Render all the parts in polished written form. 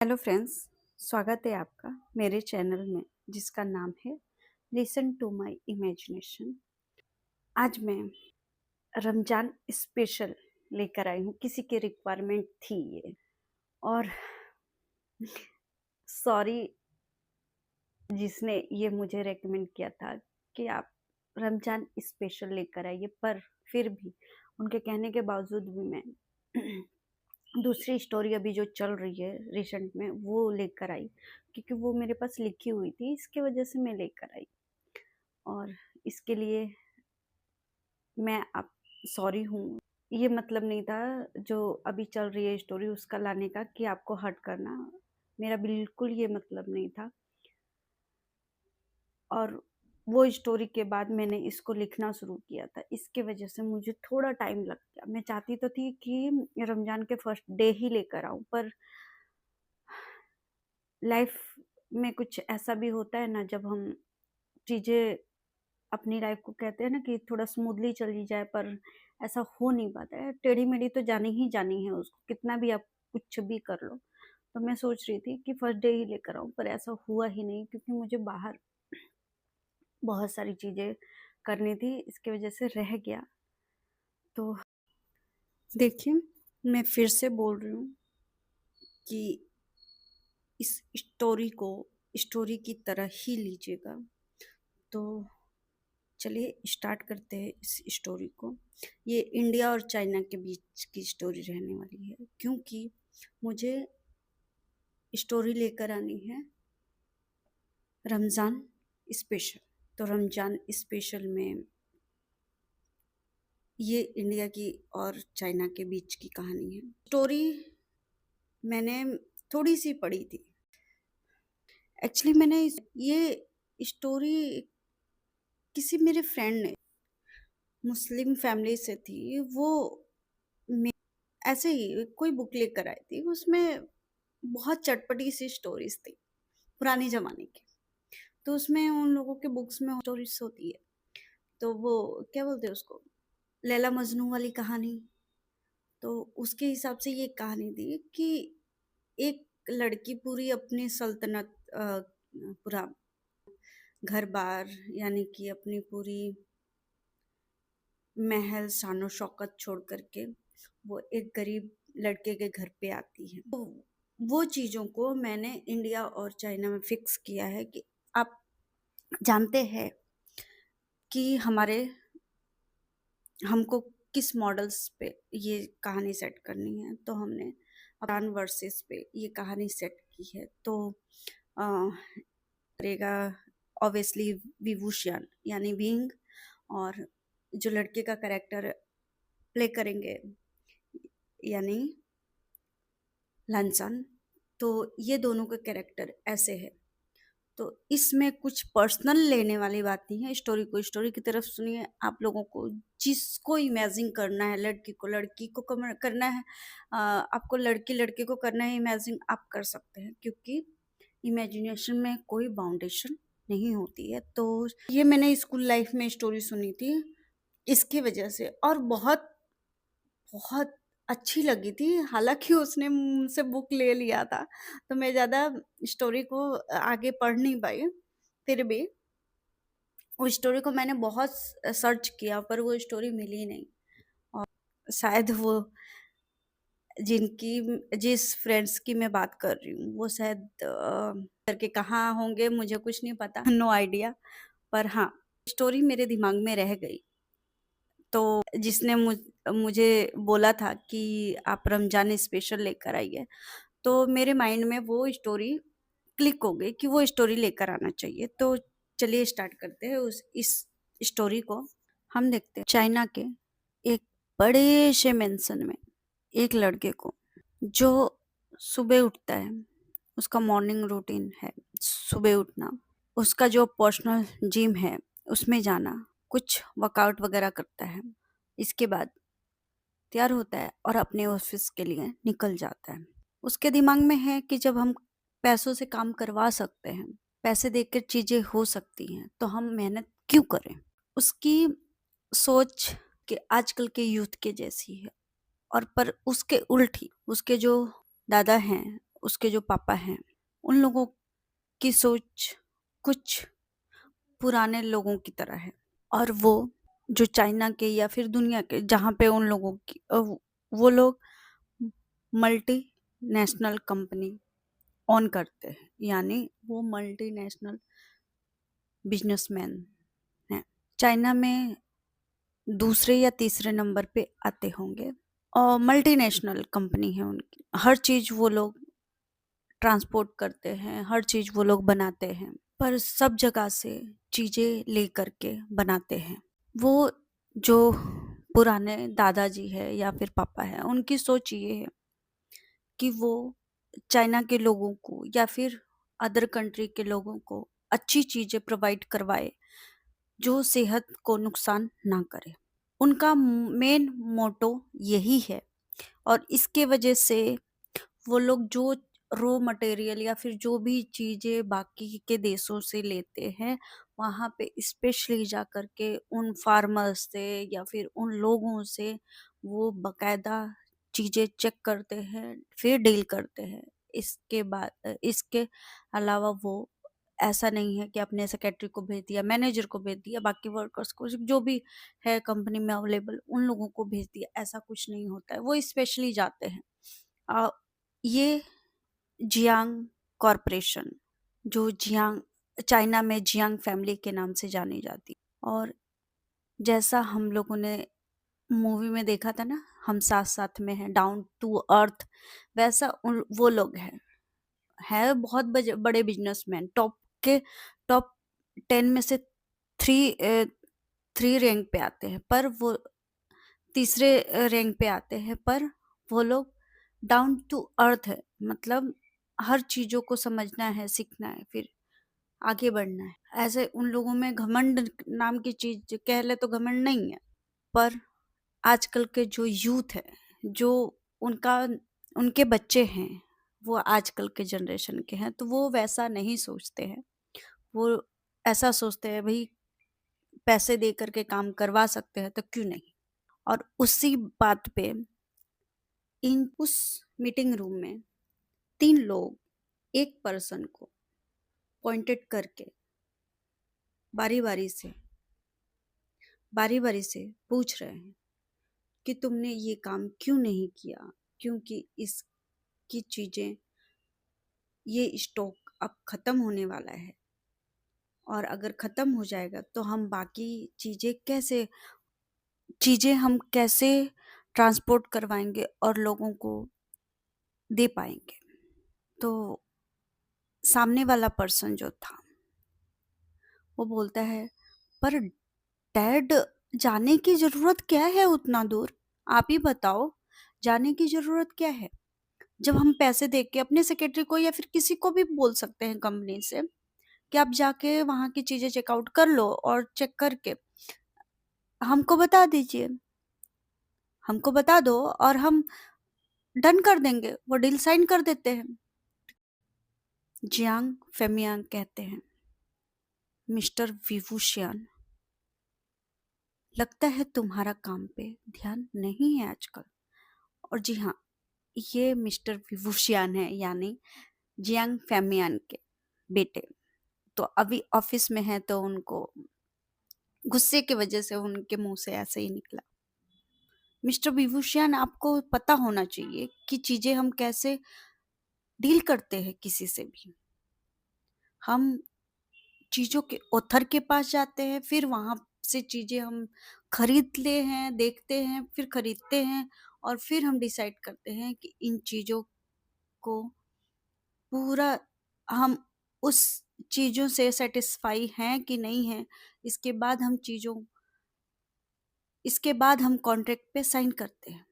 Hello friends, स्वागत है आपका मेरे चैनल में जिसका नाम है लिसन टू माय इमेजिनेशन। आज मैं रमजान स्पेशल लेकर आई हूँ। किसी की रिक्वायरमेंट थी ये, और सॉरी जिसने ये मुझे रेकमेंड किया था कि आप रमजान स्पेशल लेकर आइए, पर फिर भी उनके कहने के बावजूद भी मैं दूसरी स्टोरी अभी जो चल रही है रिसेंट में वो लेकर आई, क्योंकि वो मेरे पास लिखी हुई थी, इसके वजह से मैं लेकर आई। और इसके लिए मैं आप सॉरी हूँ। ये मतलब नहीं था जो अभी चल रही है स्टोरी उसका लाने का कि आपको हर्ट करना, मेरा बिल्कुल ये मतलब नहीं था। और वो स्टोरी के बाद मैंने इसको लिखना शुरू किया था, इसके वजह से मुझे थोड़ा टाइम लग गया। मैं चाहती तो थी कि रमजान के फर्स्ट डे ही लेकर आऊं, पर लाइफ में कुछ ऐसा भी होता है ना, जब हम चीज़ें अपनी लाइफ को कहते हैं ना कि थोड़ा स्मूथली चली जाए, पर ऐसा हो नहीं पाता है। टेढ़ी मेढ़ी तो जानी ही जानी है उसको, कितना भी आप कुछ भी कर लो। तो मैं सोच रही थी कि फर्स्ट डे ही लेकर आऊं, पर ऐसा हुआ ही नहीं, क्योंकि मुझे बाहर बहुत सारी चीज़ें करनी थी, इसकी वजह से रह गया। तो देखिए, मैं फिर से बोल रही हूँ कि इस स्टोरी को स्टोरी की तरह ही लीजिएगा। तो चलिए स्टार्ट करते हैं इस स्टोरी को। ये इंडिया और चाइना के बीच की स्टोरी रहने वाली है, क्योंकि मुझे स्टोरी लेकर आनी है रमज़ान स्पेशल। तो रमज़ान स्पेशल में ये इंडिया की और चाइना के बीच की कहानी है। स्टोरी मैंने थोड़ी सी पढ़ी थी। एक्चुअली मैंने ये स्टोरी किसी मेरे फ्रेंड ने, मुस्लिम फैमिली से थी वो, ऐसे ही कोई बुक लेकर आई थी। उसमें बहुत चटपटी सी स्टोरीज थी पुराने ज़माने की। तो उसमें उन लोगों के बुक्स में स्टोरीज होती है, तो वो क्या बोलते हैं उसको, लैला मजनू वाली कहानी। तो उसके हिसाब से ये कहानी थी कि एक लड़की पूरी अपनी सल्तनत, पूरा घर बार, यानी कि अपनी पूरी महल शानो शौकत छोड़ करके वो एक गरीब लड़के के घर पे आती है। तो वो चीज़ों को मैंने इंडिया और चाइना में फिक्स किया है कि आप जानते हैं कि हमको किस मॉडल्स पे ये कहानी सेट करनी है। तो हमने अफगान वर्सेस पे ये कहानी सेट की है। तो रहेगा ऑब्वियसली विभूषण यानी विंग, और जो लड़के का कैरेक्टर प्ले करेंगे यानी लंसन। तो ये दोनों के कैरेक्टर ऐसे है। तो इसमें कुछ पर्सनल लेने वाली बात नहीं है। स्टोरी को स्टोरी की तरफ सुनिए। आप लोगों को जिसको इमेजिन करना है, लड़की को लड़की को करना है, आपको लड़की लड़के को करना है इमेजिन, आप कर सकते हैं, क्योंकि इमेजिनेशन में कोई बाउंडेशन नहीं होती है। तो ये मैंने स्कूल लाइफ में स्टोरी सुनी थी इसकी वजह से, और बहुत बहुत अच्छी लगी थी। हालाँकि उसने मुझसे बुक ले लिया था, तो मैं ज़्यादा स्टोरी को आगे पढ़ नहीं पाई। फिर भी उस स्टोरी को मैंने बहुत सर्च किया, पर वो स्टोरी मिली नहीं। और शायद वो जिस फ्रेंड्स की मैं बात कर रही हूँ, वो शायद करके कहाँ होंगे मुझे कुछ नहीं पता, नो आइडिया। पर हाँ, स्टोरी मेरे दिमाग में रह गई। तो जिसने मुझे बोला था कि आप रमज़ान स्पेशल लेकर आइए, तो मेरे माइंड में वो स्टोरी क्लिक हो गई कि वो स्टोरी लेकर आना चाहिए। तो चलिए स्टार्ट करते हैं इस स्टोरी को। हम देखते हैं चाइना के एक बड़े से मेंशन में एक लड़के को, जो सुबह उठता है, उसका मॉर्निंग रूटीन है सुबह उठना, उसका जो पर्सनल जिम है उसमें जाना, कुछ वर्कआउट वगैरह करता है, इसके बाद तैयार होता है और अपने ऑफिस के लिए निकल जाता है। उसके दिमाग में है कि जब हम पैसों से काम करवा सकते हैं, पैसे देकर चीजें हो सकती हैं, तो हम मेहनत क्यों करें। उसकी सोच कि आजकल के यूथ के जैसी है, और पर उसके उल्टी उसके जो दादा हैं उसके जो पापा हैं, उन लोगों की सोच कुछ पुराने लोगों की तरह है। और वो जो चाइना के या फिर दुनिया के जहाँ पे उन लोगों की वो लोग मल्टीनेशनल कंपनी ऑन करते हैं, यानी वो मल्टीनेशनल बिजनेसमैन हैं। चाइना में दूसरे या तीसरे नंबर पे आते होंगे और मल्टीनेशनल कंपनी है उनकी। हर चीज वो लोग ट्रांसपोर्ट करते हैं, हर चीज वो लोग बनाते हैं, पर सब जगह से चीजें ले करके बनाते हैं। वो जो पुराने दादाजी है या फिर पापा है, उनकी सोच ये है कि वो चाइना के लोगों को या फिर अदर कंट्री के लोगों को अच्छी चीजें प्रोवाइड करवाए जो सेहत को नुकसान ना करे। उनका मेन मोटो यही है। और इसके वजह से वो लोग जो रॉ मटेरियल या फिर जो भी चीजें बाकी के देशों से लेते हैं, वहां पे स्पेशली जा करके उन फार्मर्स से या फिर उन लोगों से वो बकायदा चीजें चेक करते हैं, फिर डील करते हैं। इसके बाद इसके अलावा वो ऐसा नहीं है कि अपने सेक्रेटरी को भेज दिया, मैनेजर को भेज दिया, बाकी वर्कर्स को जो भी है कंपनी में अवेलेबल उन लोगों को भेज दिया, ऐसा कुछ नहीं होता है। वो स्पेशली जाते हैं। ये जियांग कॉरपोरेशन, जो जियांग चाइना में जियांग फैमिली के नाम से जानी जाती। और जैसा हम लोगों ने मूवी में देखा था ना, हम साथ साथ में हैं, डाउन टू अर्थ, वैसा वो लोग हैं। है बहुत बड़े बिजनेसमैन, टॉप 10 में से थ्री थ्री रैंक पे आते हैं, पर वो तीसरे रैंक पे आते हैं। पर वो लोग डाउन टू अर्थ है, मतलब हर चीजों को समझना है, सीखना है, फिर आगे बढ़ना है। ऐसे उन लोगों में घमंड नाम की चीज कह ले तो घमंड नहीं है। पर आजकल के जो यूथ है, जो उनका उनके बच्चे हैं, वो आजकल के जनरेशन के हैं, तो वो वैसा नहीं सोचते हैं। वो ऐसा सोचते हैं भाई पैसे दे करके काम करवा सकते हैं तो क्यों नहीं। और उसी बात पे उस मीटिंग रूम में 3 लोग एक पर्सन को पॉइंटेड करके बारी बारी से पूछ रहे हैं कि तुमने ये काम क्यों नहीं किया, क्योंकि इसकी चीजें, ये स्टॉक अब खत्म होने वाला है, और अगर खत्म हो जाएगा तो हम बाकी चीजें हम कैसे ट्रांसपोर्ट करवाएंगे और लोगों को दे पाएंगे। तो सामने वाला पर्सन जो था वो बोलता है, पर डैड, जाने की जरूरत क्या है उतना दूर? आप ही बताओ, जाने की जरूरत क्या है? जब हम पैसे दे के अपने सेक्रेटरी को या फिर किसी को भी बोल सकते हैं कंपनी से कि आप जाके वहां की चीजें चेकआउट कर लो और चेक करके हमको बता दीजिए, हमको बता दो और हम डन कर देंगे, वो डील साइन कर देते हैं। जियांग फेमियांग कहते हैं, मिस्टर विवुशियान, लगता है तुम्हारा काम पे ध्यान नहीं है आजकल। और जी हाँ, ये मिस्टर विवुशियान है, यानी जियांग फेमियान के बेटे। तो अभी ऑफिस में है तो उनको गुस्से की वजह से उनके मुंह से ऐसे ही निकला। मिस्टर विभूषण, आपको पता होना चाहिए कि चीजें हम कैसे डील करते हैं किसी से भी। हम चीजों के ऑथर के पास जाते हैं, फिर वहां से चीजें हम खरीदते हैं, देखते हैं, फिर खरीदते हैं, और फिर हम डिसाइड करते हैं कि इन चीजों को पूरा हम उस चीजों से सेटिस्फाई हैं कि नहीं है। इसके बाद हम कॉन्ट्रैक्ट पे साइन करते हैं।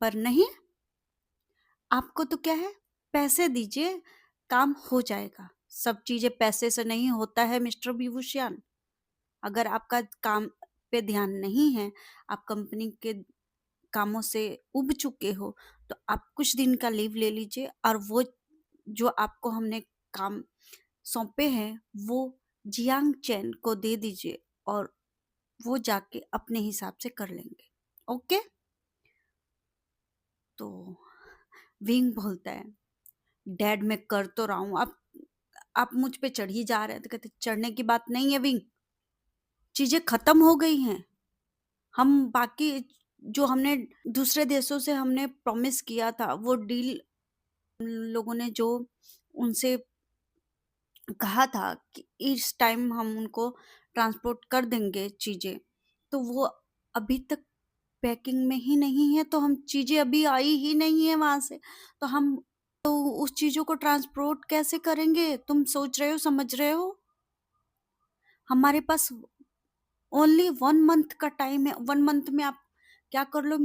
पर नहीं, आपको तो क्या है, पैसे दीजिए, काम हो जाएगा। सब चीजें पैसे से नहीं होता है मिस्टर विभूषण। अगर आपका काम पे ध्यान नहीं है, आप कंपनी के कामों से उब चुके हो, तो आप कुछ दिन का लीव ले लीजिए और वो जो आपको हमने काम सौंपे हैं वो जियांग चैन को दे दीजिए, और वो जाके अपने हिसाब से कर लेंगे। ओके? तो विंग बोलता है, डैड मैं कर तो रहा हूँ, आप मुझ पे चढ़ ही जा रहे हैं। तो कहते चढ़ने की बात नहीं है विंग, चीजें खत्म हो गई हैं। हम बाकी जो हमने दूसरे देशों से हमने प्रॉमिस किया था, वो डील लोगों ने जो उनसे कहा था कि इस टाइम हम उनको ट्रांसपोर्ट कर देंगे चीजें, तो वो अभी तक पैकिंग में ही नहीं है। तो हम चीजें अभी आई ही नहीं है वहां से, तो हम तो उस चीजों को ट्रांसपोर्ट कैसे करेंगे? तुम सोच रहे हो, समझ रहे हो? हमारे पास ओनली 1 मंथ का टाइम है। 1 मंथ में आप क्या कर लो,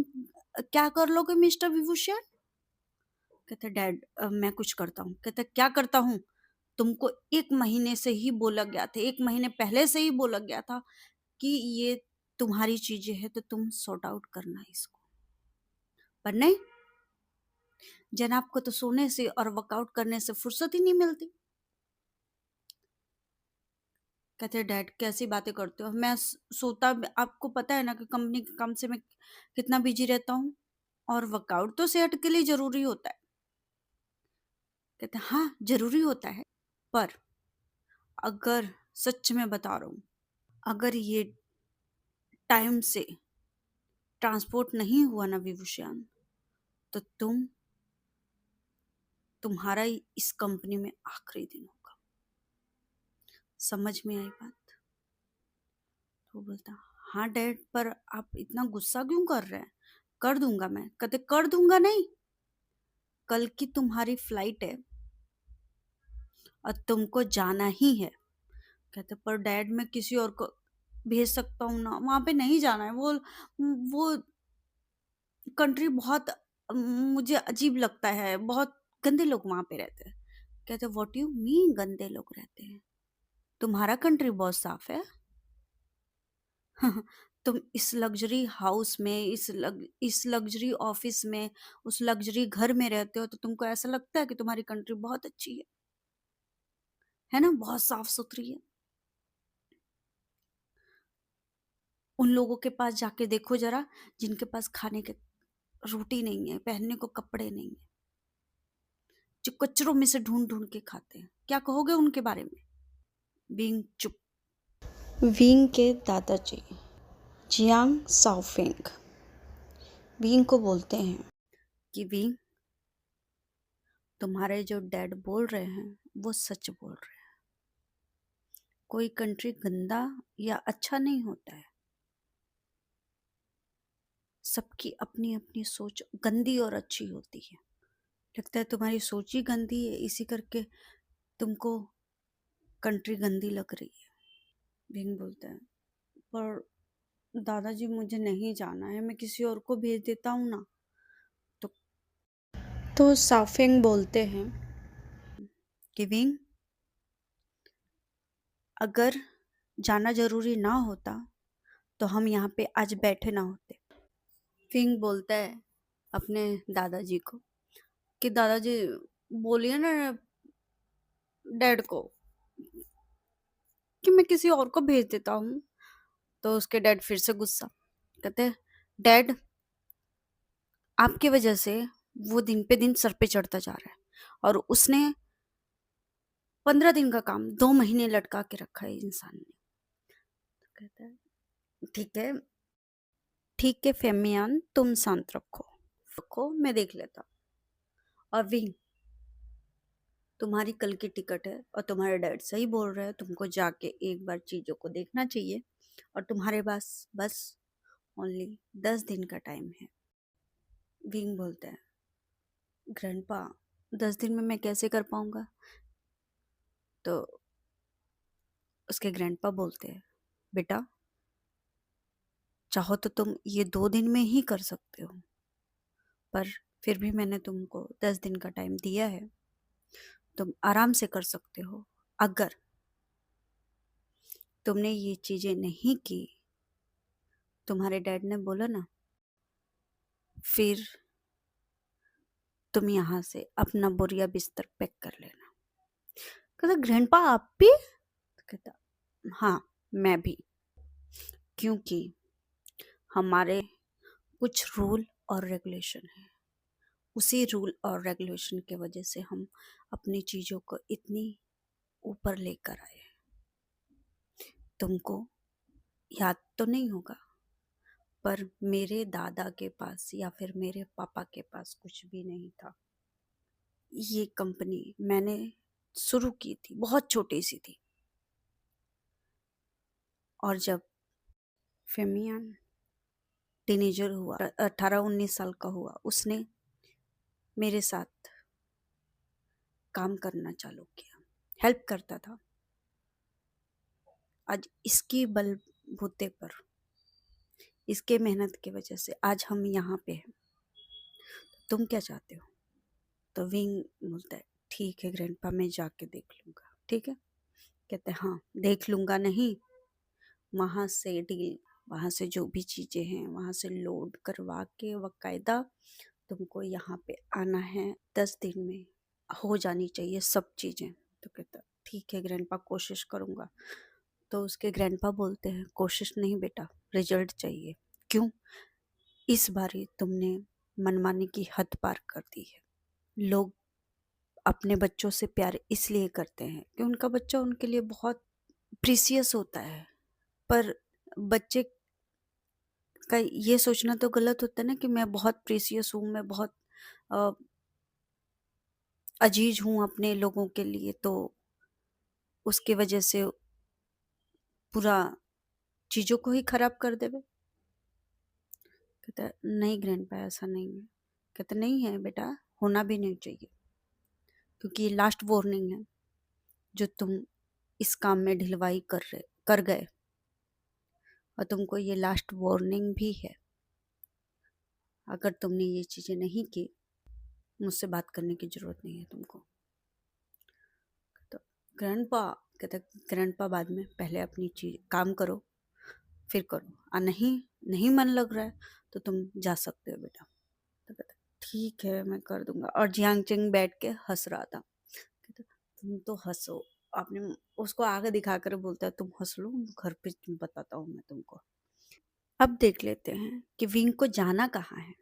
क्या कर लोगे मिस्टर विभूषण? कहते डैड मैं कुछ करता हूँ। कहते क्या करता हूँ? तुमको 1 महीने से ही बोला गया था, 1 महीने पहले से ही बोला गया था कि ये तुम्हारी चीजें हैं, तो तुम सॉर्ट आउट करना इसको। पर नहीं, जनाब को तो सोने से और वर्कआउट करने से फुर्सत ही नहीं मिलती। कहते डैड कैसी बातें करते हो? मैं सोता, आपको पता है ना कि कंपनी के काम से मैं कितना बिजी रहता हूँ, और वर्कआउट तो सेहत के लिए जरूरी होता है। कहते हाँ जरूरी होता है, पर अगर सच में बता रहा हूँ, अगर ये टाइम से ट्रांसपोर्ट नहीं हुआ ना विभूषण, तो तुम्हारा ही इस कंपनी में आखिरी दिन होगा। समझ में आई बात? तो बोलता हाँ डैड, पर आप इतना गुस्सा क्यों कर रहे हैं? कर दूंगा मैं। कहते कर दूंगा नहीं, कल की तुम्हारी फ्लाइट है और तुमको जाना ही है। कहते पर डैड मैं किसी और को भेज सकता हूँ ना, वहां पे नहीं जाना है। वो कंट्री बहुत मुझे अजीब लगता है, बहुत गंदे लोग वहां पे रहते हैं। कहते व्हाट यू मीन गंदे लोग रहते हैं? तुम्हारा कंट्री बहुत साफ है। तुम इस लग्जरी हाउस में, इस लग्जरी ऑफिस में, उस लग्जरी घर में रहते हो, तो तुमको ऐसा लगता है कि तुम्हारी कंट्री बहुत अच्छी है ना, बहुत साफ सुथरी है। उन लोगों के पास जाके देखो जरा, जिनके पास खाने के रोटी नहीं है, पहनने को कपड़े नहीं है, जो कचरों में से ढूंढ ढूंढ के खाते हैं। क्या कहोगे उनके बारे में? बीइंग चुप। विंग के दादाजी जियांग साओफिंग विंग को बोलते हैं कि विंग, तुम्हारे जो डैड बोल रहे हैं वो सच बोल रहे हैं। कोई कंट्री गंदा या अच्छा नहीं होता है, सबकी अपनी अपनी सोच गंदी और अच्छी होती है। लगता है तुम्हारी सोच ही गंदी है, इसी करके तुमको कंट्री गंदी लग रही है। विंग बोलता है पर दादाजी मुझे नहीं जाना है, मैं किसी और को भेज देता हूँ ना। तो साफिंग बोलते हैं कि विंग, अगर जाना जरूरी ना होता तो हम यहाँ पे आज बैठे ना होते। विंग बोलता है अपने दादाजी को कि दादाजी बोलिए ना डैड को कि मैं किसी और को भेज देता हूँ। तो उसके डैड फिर से गुस्सा, कहते हैं डैड, आपकी वजह से वो दिन पे दिन सर पे चढ़ता जा रहा है, और उसने 15 दिन का काम 2 महीने लटका के रखा है इंसान ने। तो कहता है ठीक है, ठीक है फेमियान, तुम शांत रखो मैं देख लेता हूँ। और विंग, तुम्हारी कल की टिकट है और तुम्हारे डैड सही बोल रहे हैं, तुमको जाके एक बार चीजों को देखना चाहिए, और तुम्हारे पास बस ओनली 10 दिन का टाइम है। विंग बोलता है ग्रैंडपा, 10 दिन में मैं कैसे कर पाऊंगा? तो उसके ग्रैंडपा बोलते हैं बेटा, चाहो तो तुम ये 2 दिन में ही कर सकते हो, पर फिर भी मैंने तुमको 10 दिन का टाइम दिया है, तुम आराम से कर सकते हो। अगर तुमने ये चीजें नहीं की, तुम्हारे डैड ने बोला ना, फिर तुम यहाँ से अपना बोरिया बिस्तर पैक कर लेना। कहता ग्रैंडपा आप भी? कहता हाँ मैं भी, क्योंकि हमारे कुछ रूल और रेगुलेशन है, उसी रूल और रेगुलेशन के वजह से हम अपनी चीज़ों को इतनी ऊपर लेकर आए। तुमको याद तो नहीं होगा, पर मेरे दादा के पास या फिर मेरे पापा के पास कुछ भी नहीं था। ये कंपनी मैंने शुरू की थी, बहुत छोटी सी थी। और जब फेमियन टीनेजर हुआ, 18-19 साल का हुआ, उसने मेरे साथ काम करना चालू किया, हेल्प करता था। आज इसकी बलबूते पर, इसके मेहनत की वजह से आज हम यहाँ पे हैं। तुम क्या चाहते हो? तो विंग बोलता है, ठीक है ग्रैंडपा, मैं जाके देख लूँगा। ठीक है, कहते हैं हाँ देख लूँगा नहीं, वहाँ से डील, वहाँ से जो भी चीज़ें हैं वहाँ से लोड करवा के बाकायदा तुमको यहाँ पे आना है। 10 दिन में हो जानी चाहिए सब चीज़ें। तो कहता ठीक है ग्रैंडपा, कोशिश करूँगा। तो उसके ग्रैंडपा बोलते हैं, कोशिश नहीं बेटा, रिजल्ट चाहिए। क्यों? इस बारी तुमने मनमानी की हद पार कर दी है। लोग अपने बच्चों से प्यार इसलिए करते हैं कि उनका बच्चा उनके लिए बहुत प्रीसियस होता है, पर बच्चे का ये सोचना तो गलत होता है ना कि मैं बहुत प्रीसियस हूँ, मैं बहुत अ, अजीज हूँ अपने लोगों के लिए, तो उसके वजह से पूरा चीज़ों को ही खराब कर देवे। कहता है नहीं ग्रैंडपा, ऐसा नहीं है। कहते नहीं है बेटा, होना भी नहीं चाहिए, क्योंकि ये लास्ट वार्निंग है जो तुम इस काम में ढिलवाई कर गए, और तुमको ये लास्ट वार्निंग भी है। अगर तुमने ये चीज़ें नहीं की, मुझसे बात करने की ज़रूरत नहीं है तुमको। तो ग्रैंडपा कहता, ग्रैंडपा बाद में, पहले अपनी चीज काम करो फिर करो, और नहीं नहीं मन लग रहा है तो तुम जा सकते हो बेटा। तो कहता ठीक है मैं कर दूंगा। और जियांग चिंग बैठ के हंस रहा था। कहता तुम तो हंसो, आपने उसको आगे दिखाकर बोलता है तुम हंस लो, घर पे बताता हूँ मैं तुमको। अब देख लेते हैं कि विंग को जाना कहाँ है।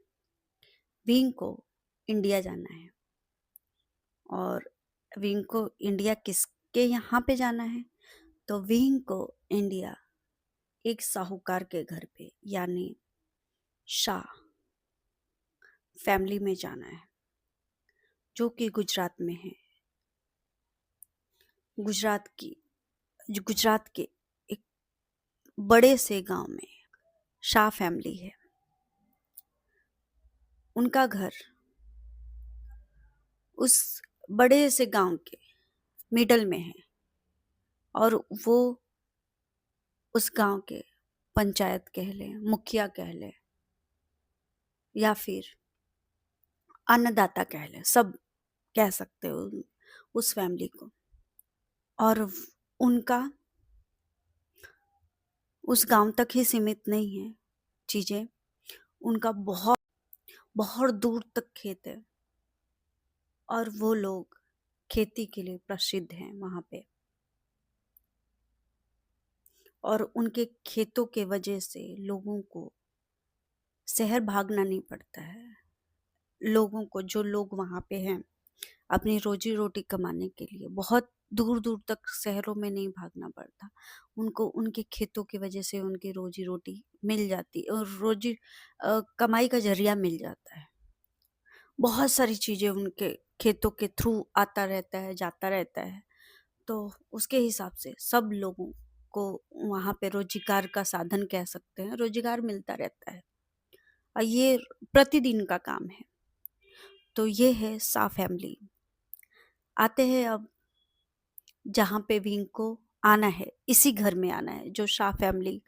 विंग को इंडिया जाना है। और विंग को इंडिया किसके यहाँ पे जाना है? तो विंग को इंडिया एक साहूकार के घर पे, यानी शाह फैमिली में जाना है, जो कि गुजरात में है। गुजरात के एक बड़े से गांव में शाह फैमिली है। उनका घर उस बड़े से गांव के मिडल में है, और वो उस गांव के पंचायत कह ले, मुखिया कह ले, या फिर अन्नदाता कह ले, सब कह सकते हो उस फैमिली को। और उनका उस गांव तक ही सीमित नहीं है चीजें, उनका बहुत बहुत दूर तक खेत है, और वो लोग खेती के लिए प्रसिद्ध हैं वहां पे। और उनके खेतों के वजह से लोगों को शहर भागना नहीं पड़ता है। लोगों को, जो लोग वहां पे हैं, अपनी रोजी रोटी कमाने के लिए बहुत दूर दूर तक शहरों में नहीं भागना पड़ता। उनको उनके खेतों की वजह से उनकी रोजी रोटी मिल जाती है, और कमाई का जरिया मिल जाता है। बहुत सारी चीजें उनके खेतों के थ्रू आता रहता है, जाता रहता है। तो उसके हिसाब से सब लोगों को वहाँ पे रोजगार का साधन कह सकते हैं, रोजगार मिलता रहता है, और ये प्रतिदिन का काम है। तो ये है शाह फैमिली। आते हैं अब जहाँ पे विंग को आना है, इसी घर में आना है, जो शाह फैमिली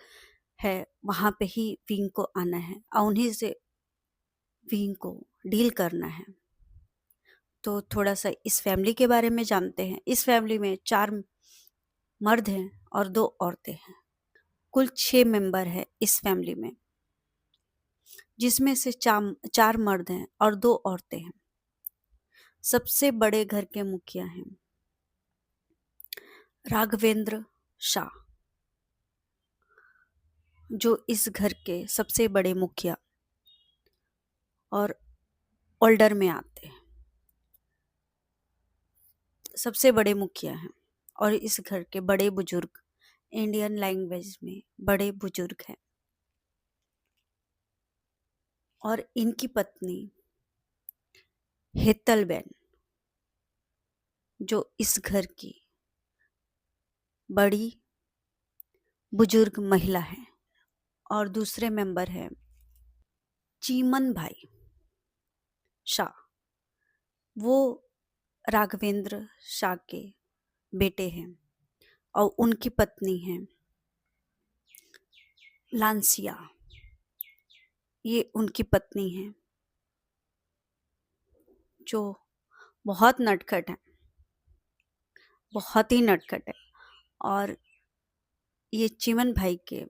है वहाँ पे ही विंग को आना है, और उन्हीं से विंग को डील करना है। तो थोड़ा सा इस फैमिली के बारे में जानते हैं। इस फैमिली में 4 मर्द हैं और 2 औरतें हैं। कुल 6 मेंबर है इस फैमिली में, जिसमें से 4 मर्द हैं और 2 औरतें हैं। सबसे बड़े घर के मुखिया हैं राघवेंद्र शाह, जो इस घर के सबसे बड़े मुखिया। और ओल्डर में आते हैं, सबसे बड़े मुखिया हैं और इस घर के बड़े बुजुर्ग, इंडियन लैंग्वेज में बड़े बुजुर्ग हैं। और इनकी पत्नी हेतलबेन, जो इस घर की बड़ी बुजुर्ग महिला है। और दूसरे मेंबर हैं चीमन भाई शाह, वो राघवेंद्र शाह के बेटे हैं। और उनकी पत्नी है लांसिया, ये उनकी पत्नी है, जो बहुत नटखट है, बहुत ही नटखट है। और ये चिमन भाई के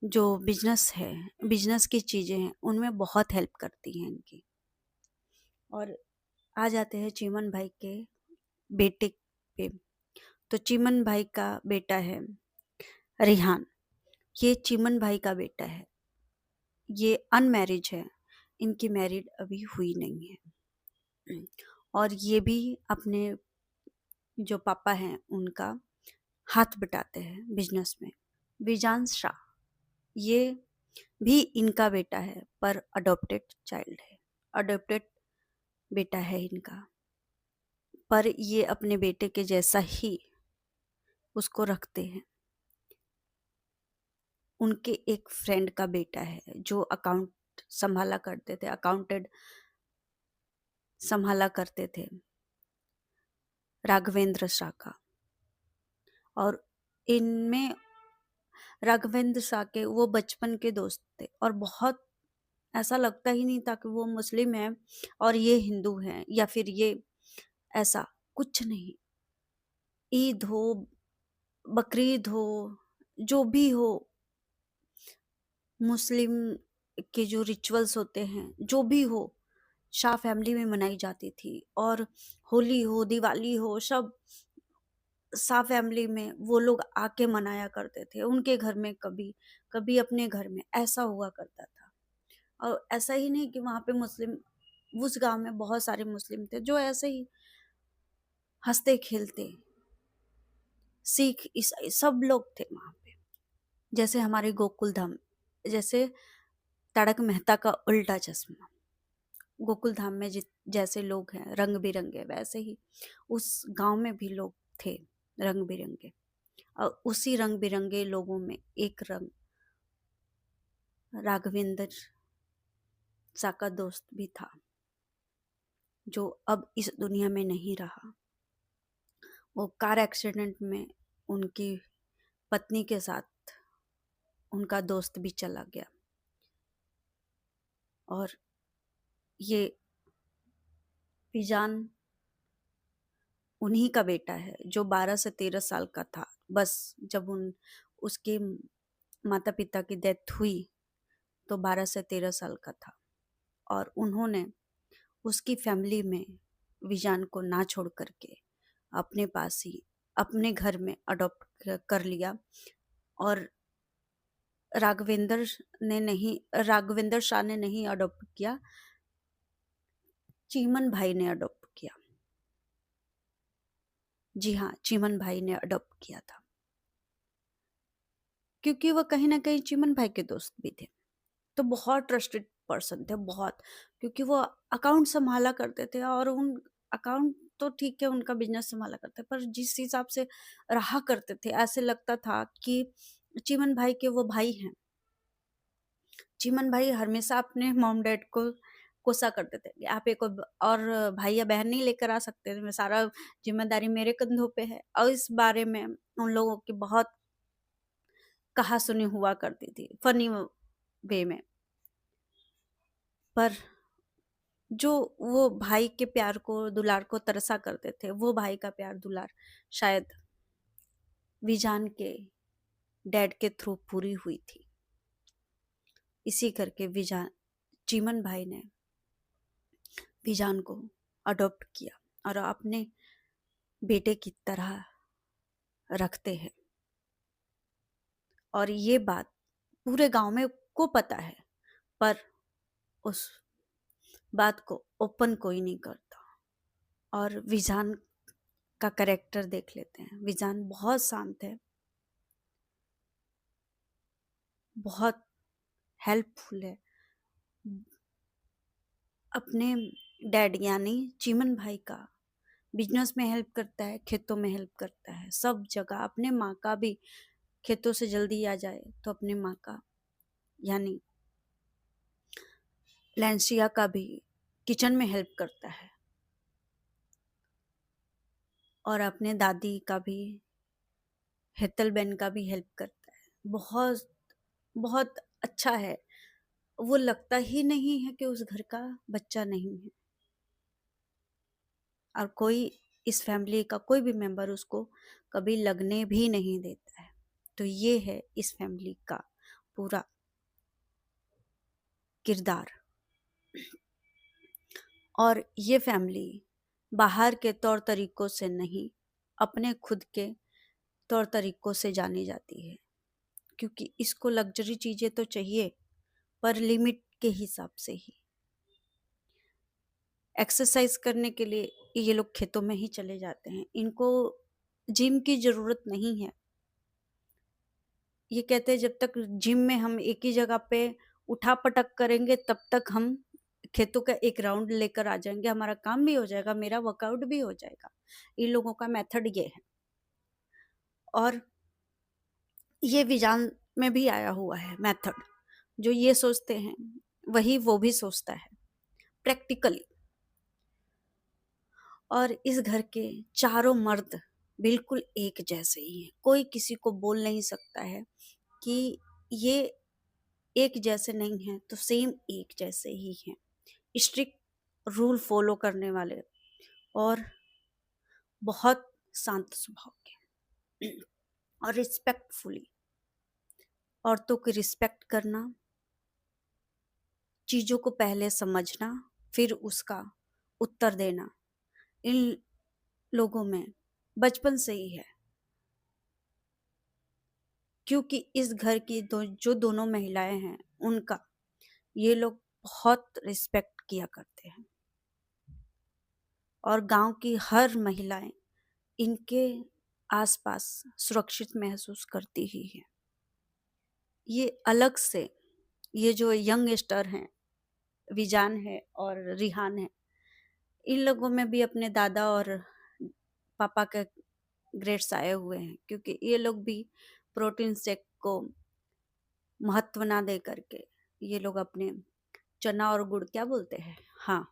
जो बिजनेस है, बिजनेस की चीज़ें हैं, उनमें बहुत हेल्प करती हैं इनकी। और आ जाते हैं चिमन भाई के बेटे पे। तो चिमन भाई का बेटा है रिहान, ये चिमन भाई का बेटा है, ये अनमैरिज है, इनकी मैरिड अभी हुई नहीं है। और ये भी अपने जो पापा हैं उनका हाथ बटाते हैं बिजनेस में। विजान शाह, ये भी इनका बेटा है पर अडॉप्टेड चाइल्ड है, अडॉप्टेड बेटा है इनका। पर ये अपने बेटे के जैसा ही उसको रखते हैं। उनके एक फ्रेंड का बेटा है जो अकाउंट संभाला करते थे, अकाउंटेड संभाला करते थे, राघवेंद्र शाह का। और इनमें राघवेंद्र शाह के वो बचपन के दोस्त थे और बहुत ऐसा लगता ही नहीं था कि वो मुस्लिम है और ये हिंदू है, या फिर ये ऐसा कुछ नहीं। ईद हो, बकरीद हो, जो भी हो, मुस्लिम के जो रिचुअल्स होते हैं, जो भी हो, शाह फैमिली में मनाई जाती थी। और होली हो, दिवाली हो, सब शाह फैमिली में वो लोग आके मनाया करते थे। उनके घर में कभी कभी अपने घर में ऐसा हुआ करता था। और ऐसा ही नहीं कि वहाँ पे मुस्लिम, उस गांव में बहुत सारे मुस्लिम थे जो ऐसे ही हंसते खेलते, सिख ईसाई सब लोग थे वहाँ पे। जैसे हमारे गोकुल धाम, जैसे तारक मेहता का उल्टा चश्मा, गोकुल धाम में जैसे लोग हैं रंग बिरंगे, वैसे ही उस गांव में भी लोग थे रंग बिरंगे। और उसी रंग बिरंगे लोगों में एक रंग राघवेंद्र सा का दोस्त भी था, जो अब इस दुनिया में नहीं रहा। वो कार एक्सीडेंट में उनकी पत्नी के साथ उनका दोस्त भी चला गया। और ये पिजान उन्हीं का बेटा है जो 12 से 13 साल का था। बस जब उसके माता पिता की डेथ हुई तो 12 से 13 साल का था। और उन्होंने उसकी फैमिली में विजान को ना छोड़ करके अपने पास ही अपने घर में अडॉप्ट कर लिया। और राघवेंद्र शाह ने नहीं अडॉप्ट किया, चीमन भाई ने अडॉप्ट किया। जी हाँ, चीमन भाई ने अडॉप्ट किया था, क्योंकि वह कहीं ना कहीं चीमन भाई के दोस्त भी थे। तो बहुत ट्रस्टेड पर्सन थे, बहुत। क्योंकि वो अकाउंट संभाला करते थे, और उन अकाउंट तो ठीक है, उनका बिजनेस संभाला करते, पर जिस हिसाब से रहा करते थे, ऐसे लगता था कि चीमन भाई के वो भाई हैं। चीमन भाई हमेशा अपने मॉम डैड को कोसा करते थे कि आप एक और भाई या बहन नहीं लेकर आ सकते, मैं सारा जिम्मेदारी मेरे कंधों पे है। और इस बारे में उन लोगों की बहुत कहा सुनी हुआ करती थी, फनी वे में। पर जो वो भाई के प्यार को, दुलार को तरसा करते थे, वो भाई का प्यार दुलार शायद विजान के डैड के थ्रू पूरी हुई थी। इसी करके विजान, चीमन भाई ने विजान को अडॉप्ट किया और अपने बेटे की तरह रखते हैं। और ये बात पूरे गांव में को पता है, पर उस बात को ओपन कोई नहीं करता। और विजान का कैरेक्टर देख लेते हैं। विजान बहुत शांत है, बहुत हेल्पफुल है। अपने डैड यानी चीमन भाई का बिजनेस में हेल्प करता है, खेतों में हेल्प करता है, सब जगह। अपने माँ का भी खेतों से जल्दी आ जाए तो अपने माँ का यानी लैंसिया का भी किचन में हेल्प करता है, और अपने दादी का भी, हेतलबेन का भी हेल्प करता है। बहुत बहुत अच्छा है। वो लगता ही नहीं है कि उस घर का बच्चा नहीं है, और कोई इस फैमिली का कोई भी मेंबर उसको कभी लगने भी नहीं देता है। तो ये है इस फैमिली का पूरा किरदार। और ये फैमिली बाहर के तौर तरीकों से नहीं, अपने खुद के तौर तरीकों से जानी जाती है, क्योंकि इसको लग्जरी चीजें तो चाहिए, पर लिमिट के हिसाब से ही। एक्सरसाइज करने के लिए ये लोग खेतों में ही चले जाते हैं। इनको जिम की जरूरत नहीं है। ये कहते हैं जब तक जिम में हम एक ही जगह पे उठा पटक करेंगे तब तक हम खेतों का एक राउंड लेकर आ जाएंगे, हमारा काम भी हो जाएगा, मेरा वर्कआउट भी हो जाएगा। इन लोगों का मेथड ये है। और ये विजान में भी आया हुआ है मेथड। जो ये सोचते हैं वही वो भी सोचता है प्रैक्टिकली। और इस घर के चारों मर्द बिल्कुल एक जैसे ही हैं। कोई किसी को बोल नहीं सकता है कि ये एक जैसे नहीं हैं, तो सेम एक जैसे ही हैं। स्ट्रिक्ट रूल फॉलो करने वाले, और बहुत शांत स्वभाव के, और रिस्पेक्टफुली औरतों की रिस्पेक्ट करना, चीजों को पहले समझना फिर उसका उत्तर देना, इन लोगों में बचपन से ही है। क्योंकि इस घर की जो दोनों महिलाएं हैं उनका ये लोग बहुत रिस्पेक्ट किया करते हैं, और गांव की हर महिलाएं इनके आसपास सुरक्षित महसूस करती ही है। ये अलग से ये जो यंग स्टार हैं, विजान है और रिहान है, इन लोगों में भी अपने दादा और पापा के ग्रेड्स आए हुए हैं, क्योंकि ये लोग भी प्रोटीन शेक को महत्व ना दे करके ये लोग अपने चना और गुड़ क्या बोलते हैं, हाँ,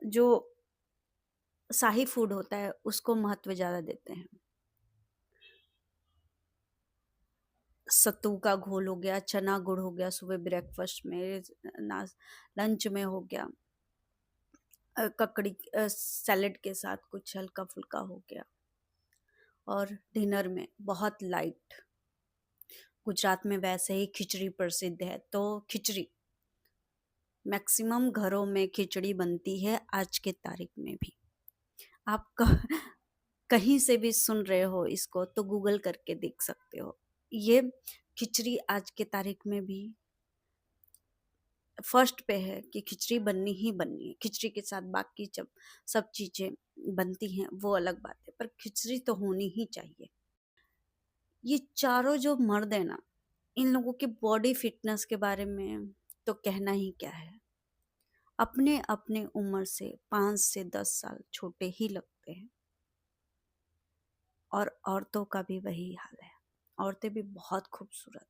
जो शाही फूड होता है उसको महत्व ज्यादा देते हैं। सत्तू का घोल हो गया, चना गुड़ हो गया, सुबह ब्रेकफास्ट में, लंच में हो गया, ककड़ी सैलेड के साथ कुछ हल्का फुल्का हो गया, और डिनर में बहुत लाइट। गुजरात में वैसे ही खिचड़ी प्रसिद्ध है, तो खिचड़ी मैक्सिमम घरों में खिचड़ी बनती है आज के तारीख में भी। आप कहीं से भी सुन रहे हो इसको तो गूगल करके देख सकते हो। ये खिचड़ी आज के तारीख में भी फर्स्ट पे है कि खिचड़ी बननी ही बननी है। खिचड़ी के साथ बाकी जब सब चीजें बनती हैं वो अलग बात है, पर खिचड़ी तो होनी ही चाहिए। ये चारों जो मर्द है ना, इन लोगों की बॉडी फिटनेस के बारे में तो कहना ही क्या है। अपने अपने उम्र से 5 से 10 साल छोटे ही लगते हैं, और औरतों का भी वही हाल है। औरतें भी बहुत खूबसूरत।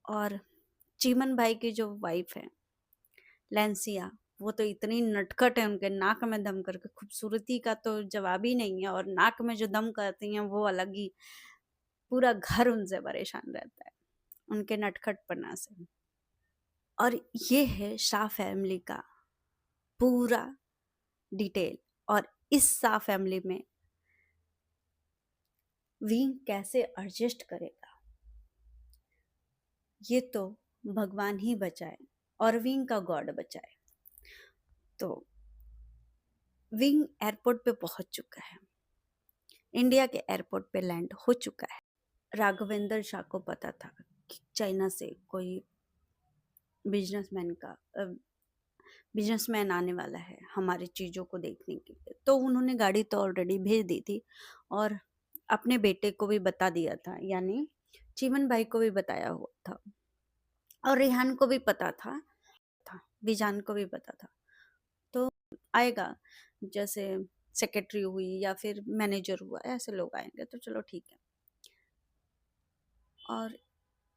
और चीमन भाई की जो वाइफ है लैंसिया, वो तो इतनी नटखट है, उनके नाक में दम करके खूबसूरती का तो जवाब ही नहीं है। और नाक में जो दम करती हैं वो अलग ही, पूरा घर उनसे परेशान रहता है उनके नटखटपना से। और ये है शाह फैमिली का पूरा डिटेल। और इस शाह फैमिली में विंग कैसे एडजस्ट करेगा ये तो भगवान ही बचाए, और विंग का गॉड बचाए। तो विंग एयरपोर्ट पे पहुंच चुका है, इंडिया के एयरपोर्ट पे लैंड हो चुका है। राघवेंद्र शाह को पता था कि चाइना से कोई बिजनेसमैन का बिजनेसमैन आने वाला है हमारी चीज़ों को देखने के लिए। तो उन्होंने गाड़ी तो ऑलरेडी भेज दी थी और अपने बेटे को भी बता दिया था, यानी चीमन भाई को भी बताया हुआ था और रेहान को भी पता था, बीजान को भी पता था। तो आएगा, जैसे सेक्रेटरी हुई या फिर मैनेजर हुआ, ऐसे लोग आएंगे तो चलो ठीक है। और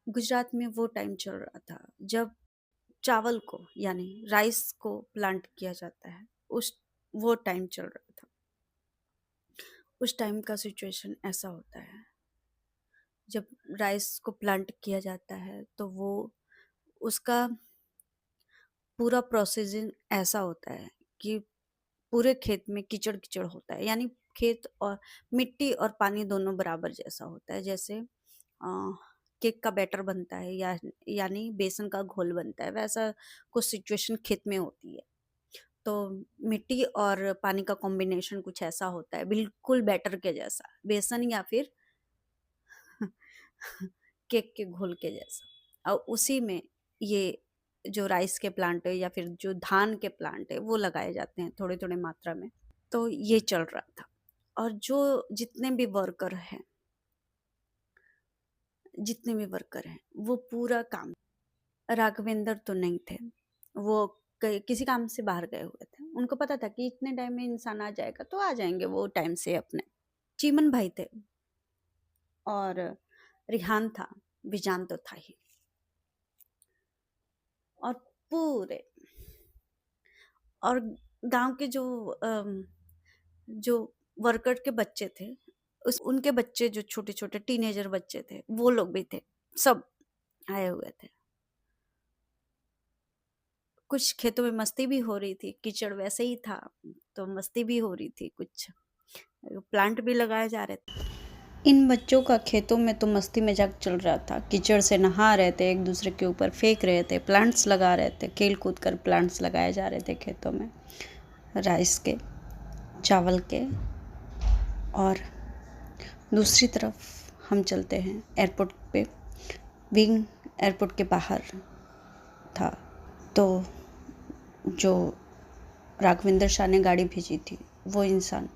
गुजरात में वो टाइम चल रहा था जब चावल को यानी राइस को प्लांट किया जाता है, उस वो टाइम चल रहा था। उस टाइम का सिचुएशन ऐसा होता है, जब राइस को प्लांट किया जाता है तो वो उसका पूरा प्रोसेसिंग ऐसा होता है कि पूरे खेत में कीचड़ कीचड़ होता है, यानी खेत और मिट्टी और पानी दोनों बराबर जैसा होता है। जैसे केक का बैटर बनता है या यानी बेसन का घोल बनता है, वैसा कुछ सिचुएशन खेत में होती है। तो मिट्टी और पानी का कॉम्बिनेशन कुछ ऐसा होता है, बिल्कुल बैटर के जैसा, बेसन या फिर केक के घोल के जैसा। और उसी में ये जो राइस के प्लांट है या फिर जो धान के प्लांट है वो लगाए जाते हैं थोड़े थोड़े मात्रा में। तो ये चल रहा था और जो जितने भी वर्कर हैं वो पूरा काम, राघवेंद्र तो नहीं थे, वो किसी काम से बाहर गए हुए थे। उनको पता था कि इतने टाइम में इंसान आ जाएगा तो आ जाएंगे वो टाइम से अपने। चीमन भाई थे और रिहान था, विजान तो था ही। और पूरे और गांव के जो वर्कर के बच्चे थे, उनके बच्चे जो छोटे छोटे टीनेजर बच्चे थे वो लोग भी थे, सब आए हुए थे। कुछ खेतों में मस्ती भी हो रही थी, कीचड़ वैसे ही था तो मस्ती भी हो रही थी, कुछ प्लांट भी लगाए जा रहे थे। इन बच्चों का खेतों में तो मस्ती मजाक चल रहा था, कीचड़ से नहा रहे थे, एक दूसरे के ऊपर फेंक रहे थे, प्लांट्स लगा रहे थे, खेल कूद कर प्लांट्स लगाए जा रहे थे खेतों में, राइस के, चावल के। और दूसरी तरफ हम चलते हैं एयरपोर्ट पे। विंग एयरपोर्ट के बाहर था। तो जो राघवेंद्र शाह ने गाड़ी भेजी थी वो इंसान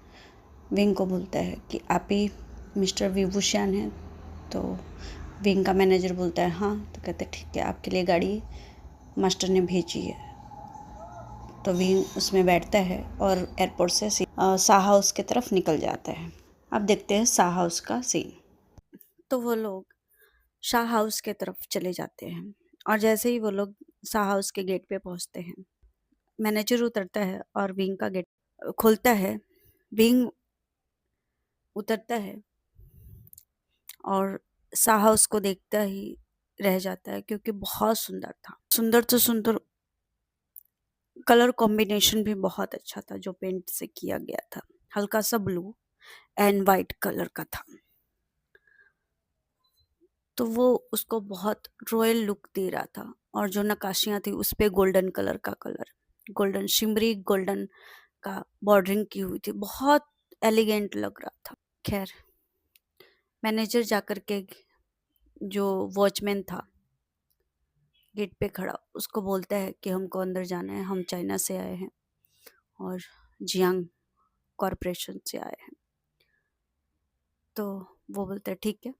विंग को बोलता है कि आप ही मिस्टर विभूषण हैं। तो विंग का मैनेजर बोलता है हाँ। तो कहते ठीक है, आपके लिए गाड़ी मास्टर ने भेजी है। तो विंग उसमें बैठता है और एयरपोर्ट से शाह हाउस की तरफ निकल जाता है। अब देखते हैं शाह हाउस का सीन। तो वो लोग शाह हाउस के तरफ चले जाते हैं और जैसे ही वो लोग शाह हाउस के गेट पे पहुंचते हैं, मैनेजर उतरता है और विंग का गेट खोलता है। विंग उतरता है और शाह हाउस को देखता ही रह जाता है क्योंकि बहुत सुंदर था। सुंदर तो सुंदर, कलर कॉम्बिनेशन भी बहुत अच्छा था जो पेंट से किया गया था, हल्का सा ब्लू एंड वाइट कलर का था। तो वो उसको बहुत रॉयल लुक दे रहा था और जो नक्काशियाँ थी उस पे गोल्डन कलर का कलर, गोल्डन शिमरी गोल्डन का बॉर्डरिंग की हुई थी, बहुत एलिगेंट लग रहा था। खैर, मैनेजर जाकर के जो वॉचमैन था गेट पे खड़ा, उसको बोलता है कि हमको अंदर जाना है, हम चाइना से आए हैं और जियांग कॉरपोरेशन से आए हैं। तो वो बोलता है ठीक है।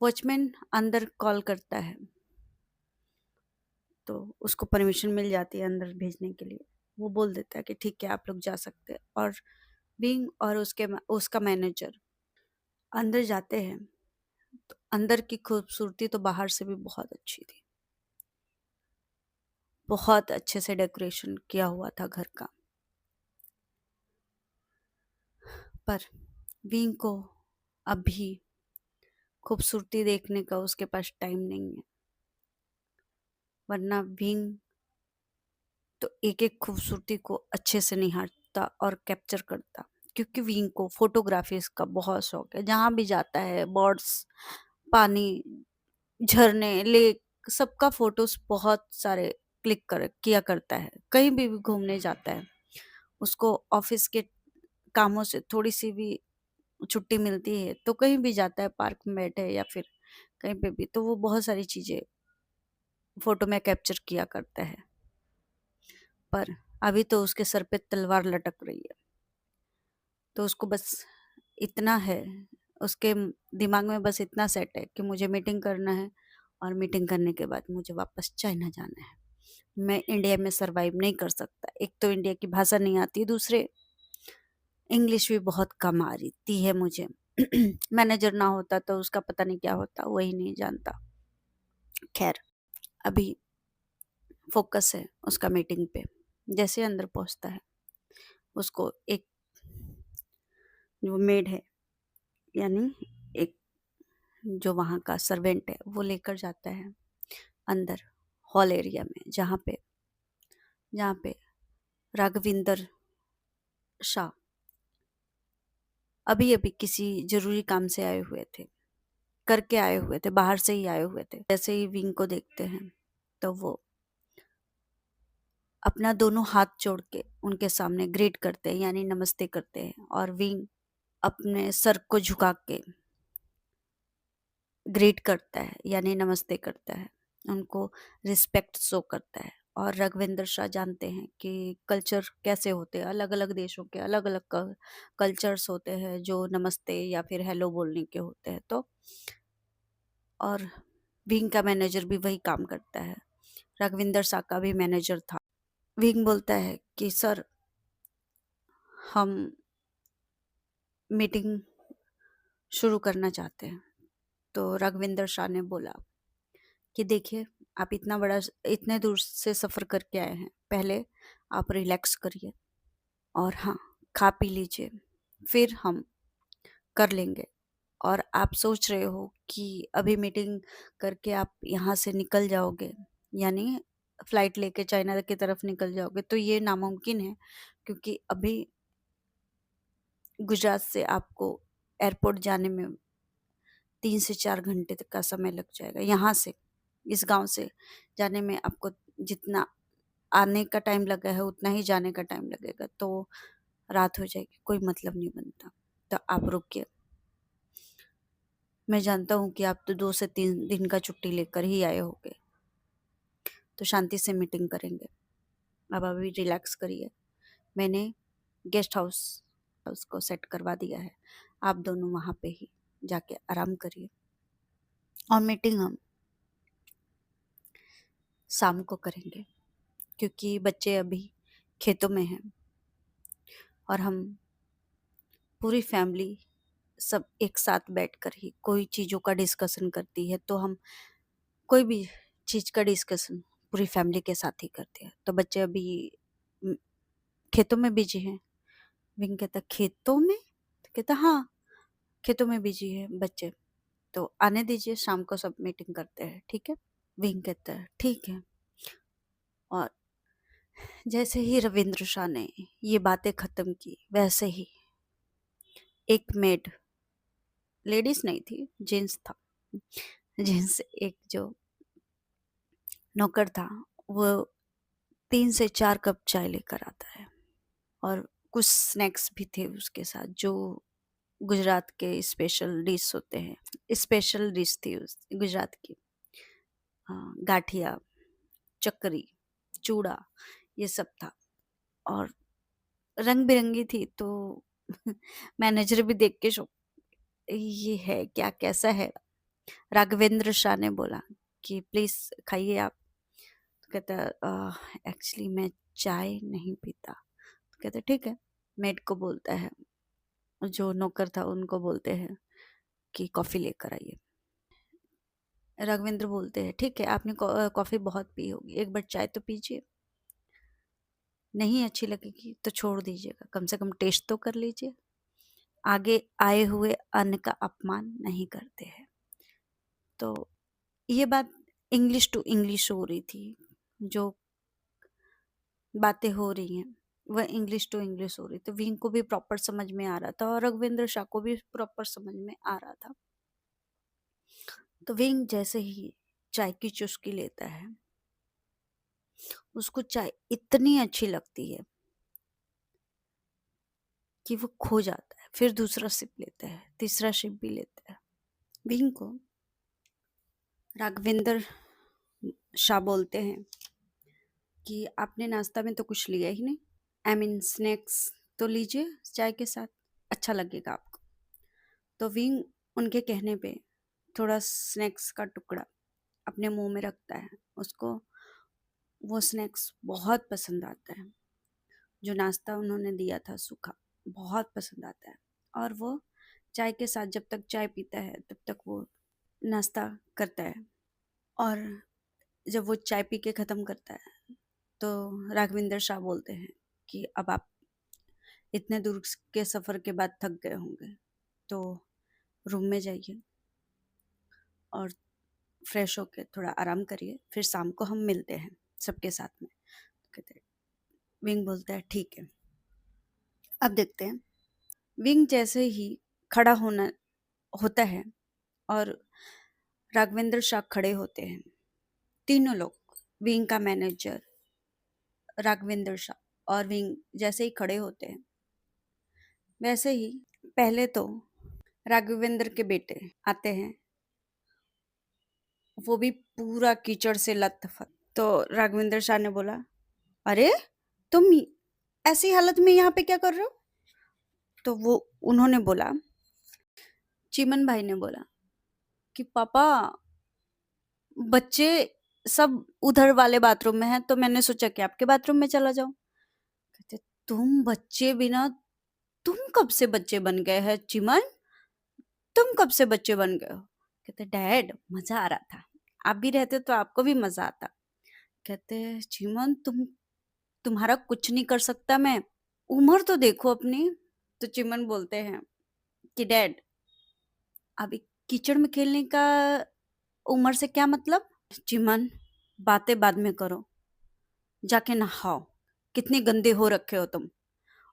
वॉचमैन अंदर कॉल करता है तो उसको परमिशन मिल जाती है अंदर भेजने के लिए। वो बोल देता है कि ठीक है आप लोग जा सकते हैं। और बिंग और उसका मैनेजर अंदर जाते हैं तो अंदर की खूबसूरती तो बाहर से भी बहुत अच्छी थी, बहुत अच्छे से डेकोरेशन किया हुआ था घर का। पर बिंग को अभी खूबसूरती देखने का उसके पास टाइम नहीं है, वरना बिंग तो एक एक खूबसूरती को अच्छे से निहारता और कैप्चर करता, क्योंकि विंग को फोटोग्राफी का बहुत शौक है। जहाँ भी जाता है बर्ड्स, पानी, झरने, लेक, सबका फोटोज बहुत सारे क्लिक कर किया करता है। कहीं भी घूमने जाता है, उसको ऑफिस के कामों से थोड़ी सी भी छुट्टी मिलती है तो कहीं भी जाता है, पार्क में बैठे या फिर कहीं पे भी, तो वो बहुत सारी चीजें फोटो में कैप्चर किया करता है, पर अभी तो उसके सर पे तलवार लटक रही है। तो उसको बस इतना है, उसके दिमाग में बस इतना सेट है कि मुझे मीटिंग करना है और मीटिंग करने के बाद मुझे वापस चाइना जाना है। मैं इंडिया में सरवाइव नहीं कर सकता। एक तो इंडिया की भाषा नहीं आती, दूसरे इंग्लिश भी बहुत कम आ रही है मुझे। मैनेजर ना होता तो उसका पता नहीं क्या होता, वही नहीं जानता। खैर, अभी फोकस है उसका मीटिंग पे। जैसे अंदर पहुंचता है, उसको एक जो मेड है, यानी एक जो वहाँ का सर्वेंट है, वो लेकर जाता है अंदर हॉल एरिया में, जहाँ पे राघविंदर शाह अभी अभी किसी जरूरी काम से आए हुए थे, करके आए हुए थे, बाहर से ही आए हुए थे। जैसे ही विंग को देखते हैं तो वो अपना दोनों हाथ जोड़ के उनके सामने ग्रीट करते हैं, यानी नमस्ते करते हैं। और विंग अपने सर को झुका के ग्रीट करता है, यानी नमस्ते करता है, उनको रिस्पेक्ट शो करता है। और रघविंदर शाह जानते हैं कि कल्चर कैसे होते हैं, अलग अलग देशों के अलग अलग कल्चर्स होते हैं जो नमस्ते या फिर हेलो बोलने के होते हैं। तो और विंग का मैनेजर भी वही काम करता है, रघविंदर शाह का भी मैनेजर था। विंग बोलता है कि सर, हम मीटिंग शुरू करना चाहते हैं। तो रघविंदर शाह ने बोला कि देखिए, आप इतने दूर से सफ़र करके आए हैं, पहले आप रिलैक्स करिए और हाँ, खा पी लीजिए, फिर हम कर लेंगे। और आप सोच रहे हो कि अभी मीटिंग करके आप यहाँ से निकल जाओगे, यानी फ्लाइट लेके चाइना की तरफ निकल जाओगे, तो ये नामुमकिन है, क्योंकि अभी गुजरात से आपको एयरपोर्ट जाने में 3 से 4 घंटे तक का समय लग जाएगा। यहाँ से, इस गांव से जाने में आपको जितना आने का टाइम लगा है उतना ही जाने का टाइम लगेगा, तो रात हो जाएगी, कोई मतलब नहीं बनता। तो आप रुकिए, मैं जानता हूँ कि आप तो 2 से 3 दिन का छुट्टी लेकर ही आए होगे, तो शांति से मीटिंग करेंगे। अब अभी रिलैक्स करिए, मैंने गेस्ट हाउस को सेट करवा दिया है, आप दोनों वहाँ पे ही जाके आराम करिए और मीटिंग हम शाम को करेंगे, क्योंकि बच्चे अभी खेतों में हैं और हम पूरी फैमिली सब एक साथ बैठकर ही कोई चीज़ों का डिस्कशन करती है। तो हम कोई भी चीज़ का डिस्कशन पूरी फैमिली के साथ ही करते हैं। तो बच्चे अभी म, खेतों में बिजी हैं। विंग कहता, खेतों में? तो कहता, हाँ, खेतों में बिजी है बच्चे, तो आने दीजिए, शाम को सब मीटिंग करते हैं, ठीक है? विंग कहता है ठीक है। और जैसे ही रविंद्र शाह ने ये बातें खत्म की, वैसे ही एक मेड, लेडीज नहीं थी, जेंट्स था, जेंट्स एक जो नौकर था, वो 3 से 4 कप चाय लेकर आता है और कुछ स्नैक्स भी थे उसके साथ, जो गुजरात के स्पेशल डिश होते हैं। स्पेशल डिश थी उस गुजरात की, गाठिया, चक्री, चूड़ा, ये सब था और रंग बिरंगी थी। तो मैनेजर भी देख के शौक, ये है क्या, कैसा है? राघवेंद्र शाह ने बोला कि प्लीज खाइए आप। तो कहता, एक्चुअली मैं चाय नहीं पीता। तो कहता ठीक है। मेड को बोलता है, जो नौकर था उनको बोलते हैं कि कॉफ़ी लेकर आइए। राघवेंद्र बोलते हैं ठीक है, आपने कॉफ़ी बहुत पी होगी, एक बार चाय तो पीजिए, नहीं अच्छी लगेगी तो छोड़ दीजिएगा, कम से कम टेस्ट तो कर लीजिए, आगे आए हुए अन्न का अपमान नहीं करते हैं। तो ये बात इंग्लिश टू इंग्लिश हो रही थी, जो बातें हो रही हैं वह इंग्लिश टू इंग्लिश हो रही, तो विंग को भी प्रॉपर समझ में आ रहा था और रघुवेंद्र शाह को भी प्रॉपर समझ में आ रहा था। तो विंग जैसे ही चाय की चुस्की लेता है, उसको चाय इतनी अच्छी लगती है कि वो खो जाता है, फिर दूसरा सिप लेता है, तीसरा सिप भी लेता है। विंग को राघवेंद्र शाह बोलते हैं कि आपने नाश्ता में तो कुछ लिया ही नहीं, आई मीन स्नैक्स तो लीजिए चाय के साथ, अच्छा लगेगा आपको। तो विंग उनके कहने पे थोड़ा स्नैक्स का टुकड़ा अपने मुंह में रखता है। उसको वो स्नैक्स बहुत पसंद आता है, जो नाश्ता उन्होंने दिया था सूखा, बहुत पसंद आता है। और वो चाय के साथ जब तक चाय पीता है तब तक वो नाश्ता करता है। और जब वो चाय पी के ख़त्म करता है तो राघविंदर शाह बोलते हैं कि अब आप इतने दूर के सफ़र के बाद थक गए होंगे, तो रूम में जाइए और फ्रेश होके थोड़ा आराम करिए, फिर शाम को हम मिलते हैं सबके साथ में। कहते हैं, विंग बोलता है ठीक है। अब देखते हैं, विंग जैसे ही खड़ा होना होता है और राघवेंद्र शाह खड़े होते हैं, तीनों लोग, विंग का मैनेजर, राघवेंद्र शाह और विंग जैसे ही खड़े होते हैं, वैसे ही पहले तो राघवेंद्र के बेटे आते हैं, वो भी पूरा कीचड़ से लथपथ। तो राघवेंद्र शाह ने बोला, अरे तुम ऐसी हालत में यहाँ पे क्या कर रहे हो? तो वो उन्होंने बोला, चिमन भाई ने बोला कि पापा बच्चे सब उधर वाले बाथरूम में हैं, तो मैंने सोचा कि आपके बाथरूम में चला जाऊं। कहते, तुम बच्चे बिना, तुम कब से बच्चे बन गए हैं चिमन? तुम कब से बच्चे बन गए हो? कहते, डैड मजा आ रहा था, आप भी रहते तो आपको भी मजा आता। कहते, चिमन तुम्हारा कुछ नहीं कर सकता मैं, उम्र तो देखो अपनी। तो चिमन बोलते हैं कि डैड अभी कीचड़ में खेलने का उम्र से क्या मतलब? चिमन बातें बाद में करो, जाके नहाओ, कितने गंदे हो रखे हो तुम।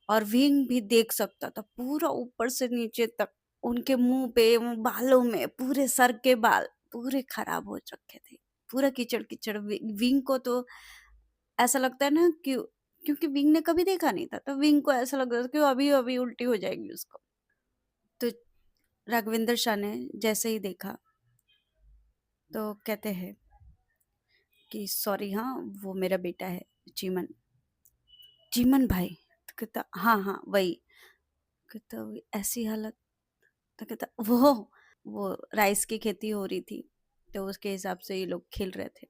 और विंग भी देख सकता था पूरा ऊपर से नीचे तक, उनके मुंह पे, बालों में, पूरे सर के बाल पूरे खराब हो रखे थे, पूरा कीचड़ कीचड़। विंग को तो ऐसा लगता है ना कि, क्योंकि विंग ने कभी देखा नहीं था, तो विंग को ऐसा लग रहा था कि अभी अभी उल्टी हो जाएगी उसको। तो राघवेंद्र शाह ने जैसे ही देखा तो कहते हैं कि सॉरी, हाँ वो मेरा बेटा है चीमन। चीमन भाई? तो कहता हाँ हाँ वही। कहता ऐसी हालत? तो कहता वो राइस की खेती हो रही थी, तो उसके हिसाब से ये लोग खेल रहे थे।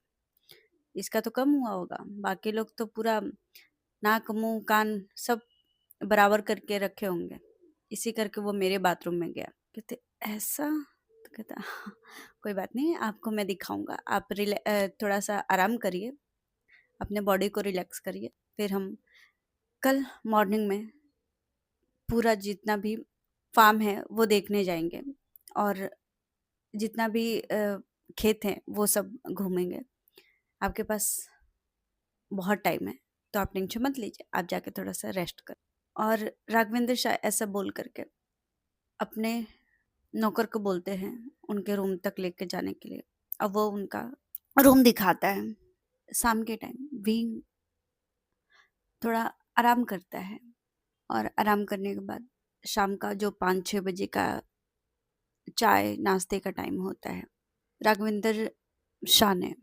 इसका तो कम हुआ होगा, बाकी लोग तो पूरा नाक मुंह कान सब बराबर करके रखे होंगे, इसी करके वो मेरे बाथरूम में गया। कहते ऐसा? तो कहता हाँ, कोई बात नहीं, आपको मैं दिखाऊंगा, आप थोड़ा सा आराम करिए, अपने बॉडी को रिलैक्स करिए, फिर हम कल मॉर्निंग में पूरा जितना भी फार्म है वो देखने जाएंगे, और जितना भी खेत हैं वो सब घूमेंगे। आपके पास बहुत टाइम है, तो आप टेंशन मत लीजिए, आप जाके थोड़ा सा रेस्ट कर। और राघवेंद्र शाह ऐसा बोल करके अपने नौकर को बोलते हैं उनके रूम तक लेके जाने के लिए। अब वो उनका रूम दिखाता है। शाम के टाइम विंग थोड़ा आराम करता है, और आराम करने के बाद शाम का जो 5-6 बजे का चाय नाश्ते का टाइम होता है, राघवेंद्र शाह ने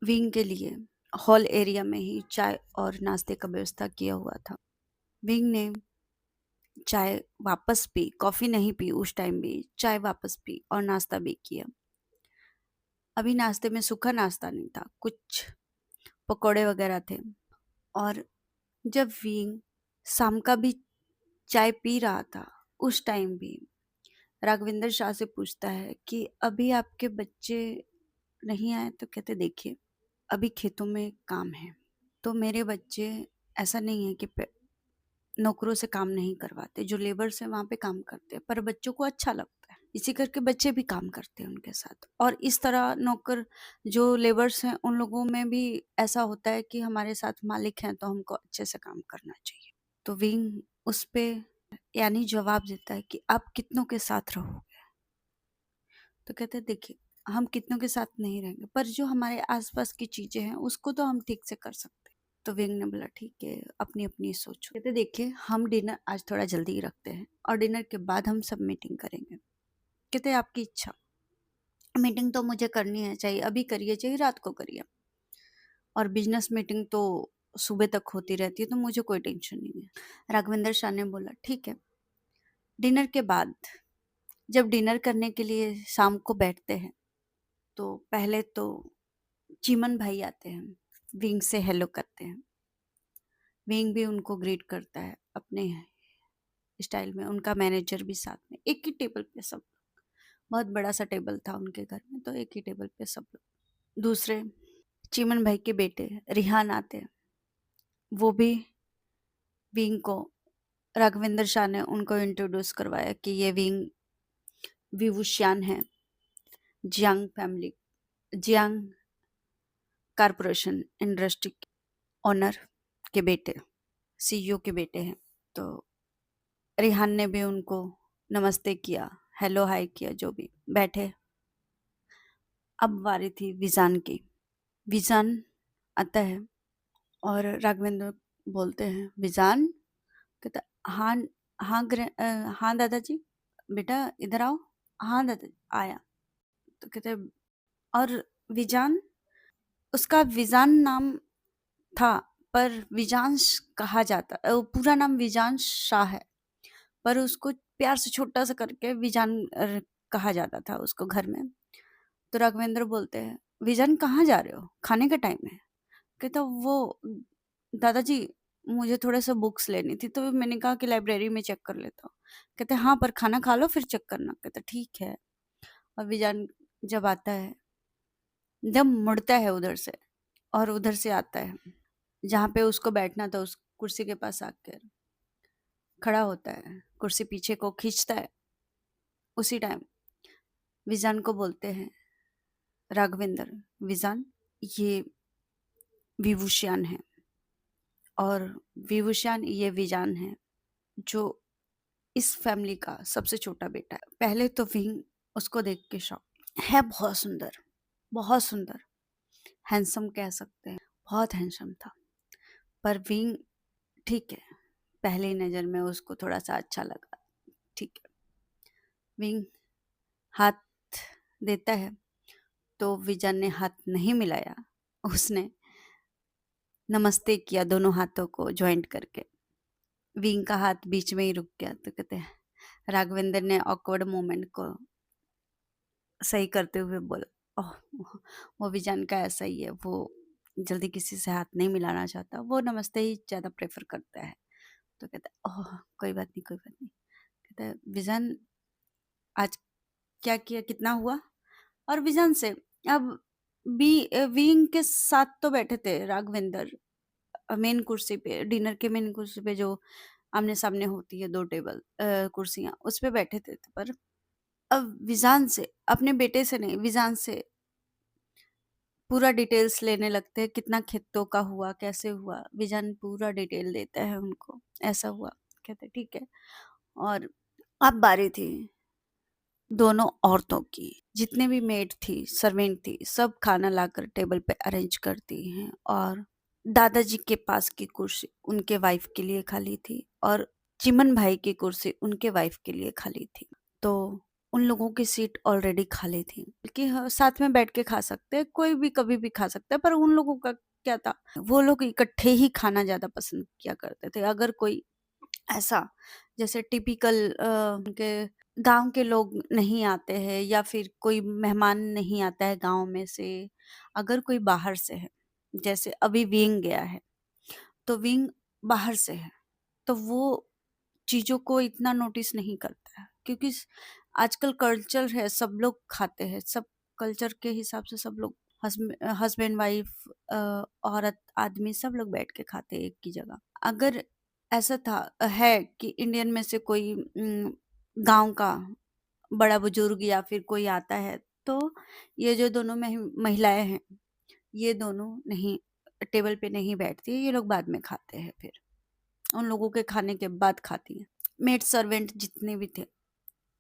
विंग के लिए हॉल एरिया में ही चाय और नाश्ते का व्यवस्था किया हुआ था। विंग ने चाय वापस पी, कॉफ़ी नहीं पी उस टाइम भी, चाय वापस पी और नाश्ता भी किया। अभी नाश्ते में सूखा नाश्ता नहीं था, कुछ पकोड़े वगैरह थे। और जब विंग शाम का भी चाय पी रहा था, उस टाइम भी राघवेंद्र शाह से पूछता है कि अभी आपके बच्चे नहीं आए? तो कहते देखिए अभी खेतों में काम है, तो मेरे बच्चे ऐसा नहीं है कि नौकरों से काम नहीं करवाते, जो लेबर्स हैं वहाँ पे काम करते हैं, पर बच्चों को अच्छा लगता है, इसी करके बच्चे भी काम करते हैं उनके साथ। और इस तरह नौकर जो लेबर्स हैं उन लोगों में भी ऐसा होता है कि हमारे साथ मालिक हैं तो हमको अच्छे से काम करना चाहिए। तो विंग उस पे यानी जवाब देता है कि आप कितनों के साथ रहोगे? तो कहते हैं देखिए हम कितनों के साथ नहीं रहेंगे, पर जो हमारे आसपास की चीजें हैं उसको तो हम ठीक से कर सकते हैं। तो विंग ने बोला ठीक है, अपनी अपनी सोचो। कहते देखिए हम डिनर आज थोड़ा जल्दी ही रखते हैं, और डिनर के बाद हम सब मीटिंग करेंगे। कहते आपकी इच्छा, मीटिंग तो मुझे करनी है, चाहिए अभी करिए चाहे रात को करिए। और बिजनेस मीटिंग तो सुबह तक होती रहती है, तो मुझे कोई टेंशन नहीं है। राघवेंद्र शाह ने बोला ठीक है। डिनर के बाद जब डिनर करने के लिए शाम को बैठते हैं, तो पहले तो चीमन भाई आते हैं, विंग से हेलो करते हैं। विंग भी उनको ग्रीट करता है अपने स्टाइल में, उनका मैनेजर भी साथ में, एक ही टेबल पे सब। बहुत बड़ा सा टेबल था उनके घर में, तो एक ही टेबल पे सब लोग। दूसरे चीमन भाई के बेटे रिहान आते हैं, वो भी विंग को, राघवेंद्र शाह ने उनको इंट्रोड्यूस करवाया कि ये विंग विवुशियान है, Jiang family, Jiang corporation industry owner के बेटे, सीईओ के बेटे हैं। तो रिहान ने भी उनको नमस्ते किया, हेलो हाय किया, जो भी बैठे। अब बारी थी विजान की। विजान आता है और राघवेंद्र बोलते हैं विजान। कहता हाँ, हाँ दादाजी, बेटा इधर आओ। हाँ दादाजी, आया। तो कहते और विजान, उसका विजान नाम था, पर विजांश कहा जाता, पूरा नाम विजान शाह है, पर उसको प्यार से छोटा सा करके विजान कहा जाता था उसको घर में। तो राघवेंद्र बोलते हैं विजान कहाँ जा रहे हो, खाने का टाइम है। कहता वो दादाजी, मुझे थोड़ा सा बुक्स लेनी थी, तो मैंने कहा कि लाइब्रेरी में चेक कर लेता हूँ। कहते हाँ, पर खाना खा लो फिर चेक करना। कहता ठीक है। और विजान जब आता है, जब मुड़ता है उधर से, और उधर से आता है जहाँ पे उसको बैठना था, उस कुर्सी के पास आकर खड़ा होता है, कुर्सी पीछे को खींचता है। उसी टाइम विजान को बोलते हैं राघवेंद्र, विजान ये विभूषण है, और विभूषण ये विजान है, जो इस फैमिली का सबसे छोटा बेटा है। पहले तो विंग उसको देख के शॉक है, बहुत सुंदर, बहुत सुंदर, हैंडसम कह सकते हैं, बहुत हैंडसम था। पर विंग ठीक है, पहली नज़र में उसको थोड़ा सा अच्छा लगा, ठीक है। विंग हाथ देता है, तो विजन ने हाथ नहीं मिलाया, उसने नमस्ते किया दोनों हाथों को ज्वाइंट करके। विंग का हाथ बीच में ही रुक गया। तो कहते हैं राघवेंद्र ने ऑकवर्ड मोमेंट को सही करते हुए बोला, ओह, वो विजान का ऐसा ही है, वो जल्दी किसी से हाथ नहीं मिलाना चाहता, वो नमस्ते ही ज़्यादा प्रेफर करता है। तो कहता है ओह, कोई बात नहीं, कोई बात नहीं। कहता है विजान आज क्या किया, कितना हुआ। और विजान से अब विंग के साथ तो बैठे थे राघवेंद्र, मेन कुर्सी पे, डिनर के मेन कुर्सी पे, जो आमने सामने होती है, दो टेबल कुर्सियां, उस पे बैठे थे। पर अब विजान से, अपने बेटे से नहीं, विजान से पूरा डिटेल्स लेने लगते हैं, कितना खेतों का हुआ, कैसे हुआ। विजान पूरा डिटेल देता है उनको, ऐसा हुआ। कहते ठीक है। और अब बारी थी दोनों औरतों की। जितने भी मेड थी, सर्वेंट थी, सब खाना लाकर टेबल पे अरेंज करती हैं। और दादाजी के पास की कुर्सी उनके वाइफ के लिए खाली थी, और चिमन भाई की कुर्सी उनके वाइफ के लिए खाली थी। तो उन लोगों की सीट ऑलरेडी खाली थी, कि हाँ, साथ में बैठ के खा सकते हैं, कोई भी कभी भी खा सकता है। पर उन लोगों का क्या था, वो लोग इकट्ठे ही खाना ज्यादा पसंद किया करते थे। अगर कोई ऐसा, जैसे टिपिकल उनके गांव के लोग नहीं आते हैं, या फिर कोई मेहमान नहीं आता है गांव में से, अगर कोई बाहर से है, जैसे अभी विंग गया है, तो विंग बाहर से है, तो वो चीज़ों को इतना नोटिस नहीं करता है, क्योंकि आजकल कल्चर है, सब लोग खाते हैं, सब कल्चर के हिसाब से सब लोग, हस्बैंड वाइफ, औरत आदमी, सब लोग बैठ के खाते हैं एक की जगह। अगर ऐसा था है कि इंडियन में से कोई गांव का बड़ा बुजुर्ग या फिर कोई आता है, तो ये जो दोनों महिलाएं हैं, ये दोनों नहीं, टेबल पे नहीं बैठती है, ये लोग बाद में खाते हैं, फिर उन लोगों के खाने के बाद खाती हैं। मेड सर्वेंट जितने भी थे,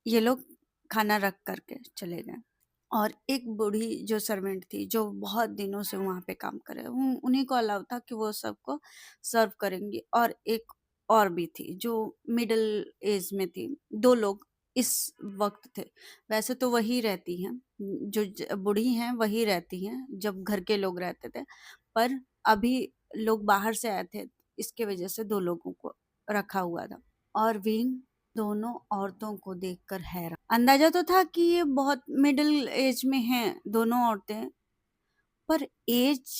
ये लोग खाना रख करके चले गए। और एक बूढ़ी जो सर्वेंट थी, जो बहुत दिनों से वहाँ पे काम करे, उन्हीं को अलाउ था कि वो सबको सर्व करेंगी। और एक और भी थी जो मिडिल एज में थी। दो लोग इस वक्त थे। वैसे तो वही रहती हैं, जो बूढ़ी हैं वही रहती हैं जब घर के लोग रहते थे, पर अभी लोग बाहर से आए थे, इसके वजह से 2 लोगों को रखा हुआ था। और विंग दोनों औरतों को देखकर हैरान। अंदाजा तो था कि ये बहुत मिडिल एज में हैं दोनों औरतें, पर एज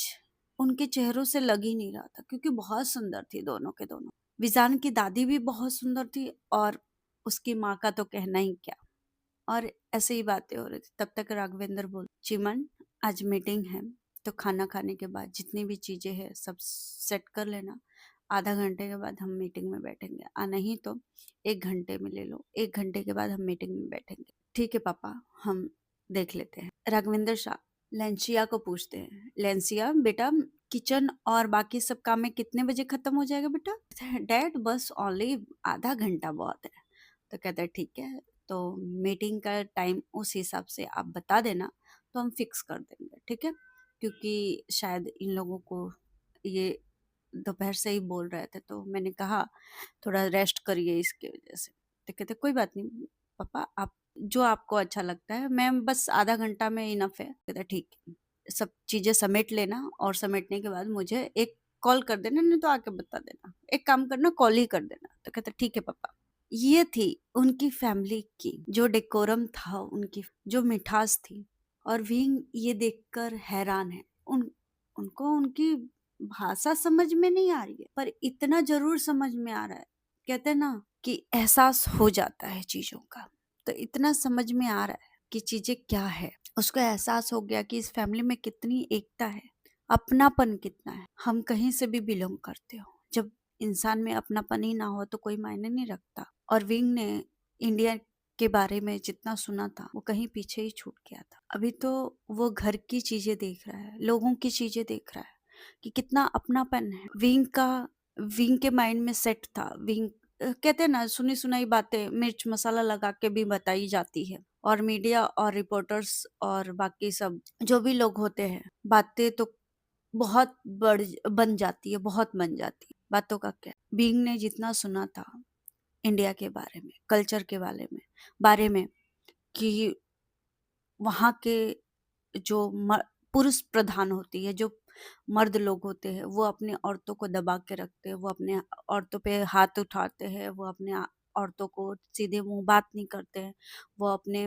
उनके चेहरों से लग ही नहीं रहा था क्योंकि बहुत सुंदर थी दोनों के दोनों। विजान की दादी भी बहुत सुंदर थी और उसकी माँ का तो कहना ही क्या। और ऐसे ही बातें हो रही थी। तब तक राघवेंद्र बोल, चिमन आज मीटिंग है तो खाना खाने के बाद जितनी भी चीजें हैं सब सेट कर लेना। आधा घंटे के बाद हम मीटिंग में बैठेंगे, नहीं तो 1 घंटे में ले लो, 1 घंटे के बाद हम मीटिंग में बैठेंगे। ठीक है पापा, हम देख लेते हैं। राघवेंद्र शाह लेंसिया को पूछते हैं, लेंसिया बेटा किचन और बाकी सब काम में कितने बजे खत्म हो जाएगा बेटा? डैड बस ओनली आधा घंटा बहुत है। तो कहता है ठीक है, तो मीटिंग का टाइम उस हिसाब से आप बता देना तो हम फिक्स कर देंगे, ठीक है? क्योंकि शायद इन लोगों को ये दोपहर से ही बोल रहे थे, तो मैंने कहा थोड़ा रेस्ट करिए इसकी वजह से। तो कहते कोई बात नहीं पापा, आप जो आपको अच्छा लगता है, मैं बस आधा घंटा में इनफ है। कहता ठीक है, सब चीजें समेट लेना और समेटने के बाद मुझे एक कॉल कर देना, नहीं तो आके बता देना। एक काम करना, कॉल ही कर देना। तो कहता ठीक है पापा। ये थी उनकी फैमिली की जो डेकोरम था, उनकी जो मिठास थी। और विंग ये देखकर हैरान है। उनको उनकी भाषा समझ में नहीं आ रही है, पर इतना जरूर समझ में आ रहा है। कहते हैं ना कि एहसास हो जाता है चीजों का, तो इतना समझ में आ रहा है कि चीजें क्या है। उसको एहसास हो गया कि इस फैमिली में कितनी एकता है, अपनापन कितना है। हम कहीं से भी बिलोंग करते हो, जब इंसान में अपनापन ही ना हो तो कोई मायने नहीं रखता। और विंग ने इंडिया के बारे में जितना सुना था वो कहीं पीछे ही छूट गया था। अभी तो वो घर की चीजें देख रहा है, लोगों की चीजें देख रहा है कि कितना अपनापन है। विंग के माइंड में सेट था। विंग कहते हैं ना, सुनी सुनाई बातें मिर्च मसाला लगा के भी बताई जाती है। और मीडिया और रिपोर्टर्स और बाकी सब जो भी लोग होते हैं, बातें तो बहुत बढ़ बन जाती है, बहुत बन जाती है। बातों का क्या, बीइंग ने जितना सुना था इंडिया के बारे में, कल्चर के बारे में कि वहाँ के जो पुरुष प्रधान होती है, जो मर्द लोग होते हैं, वो अपने औरतों को दबा के रखते हैं, वो अपने औरतों पे हाथ उठाते हैं, वो अपने औरतों को सीधे मुंह बात नहीं करते हैं, वो अपने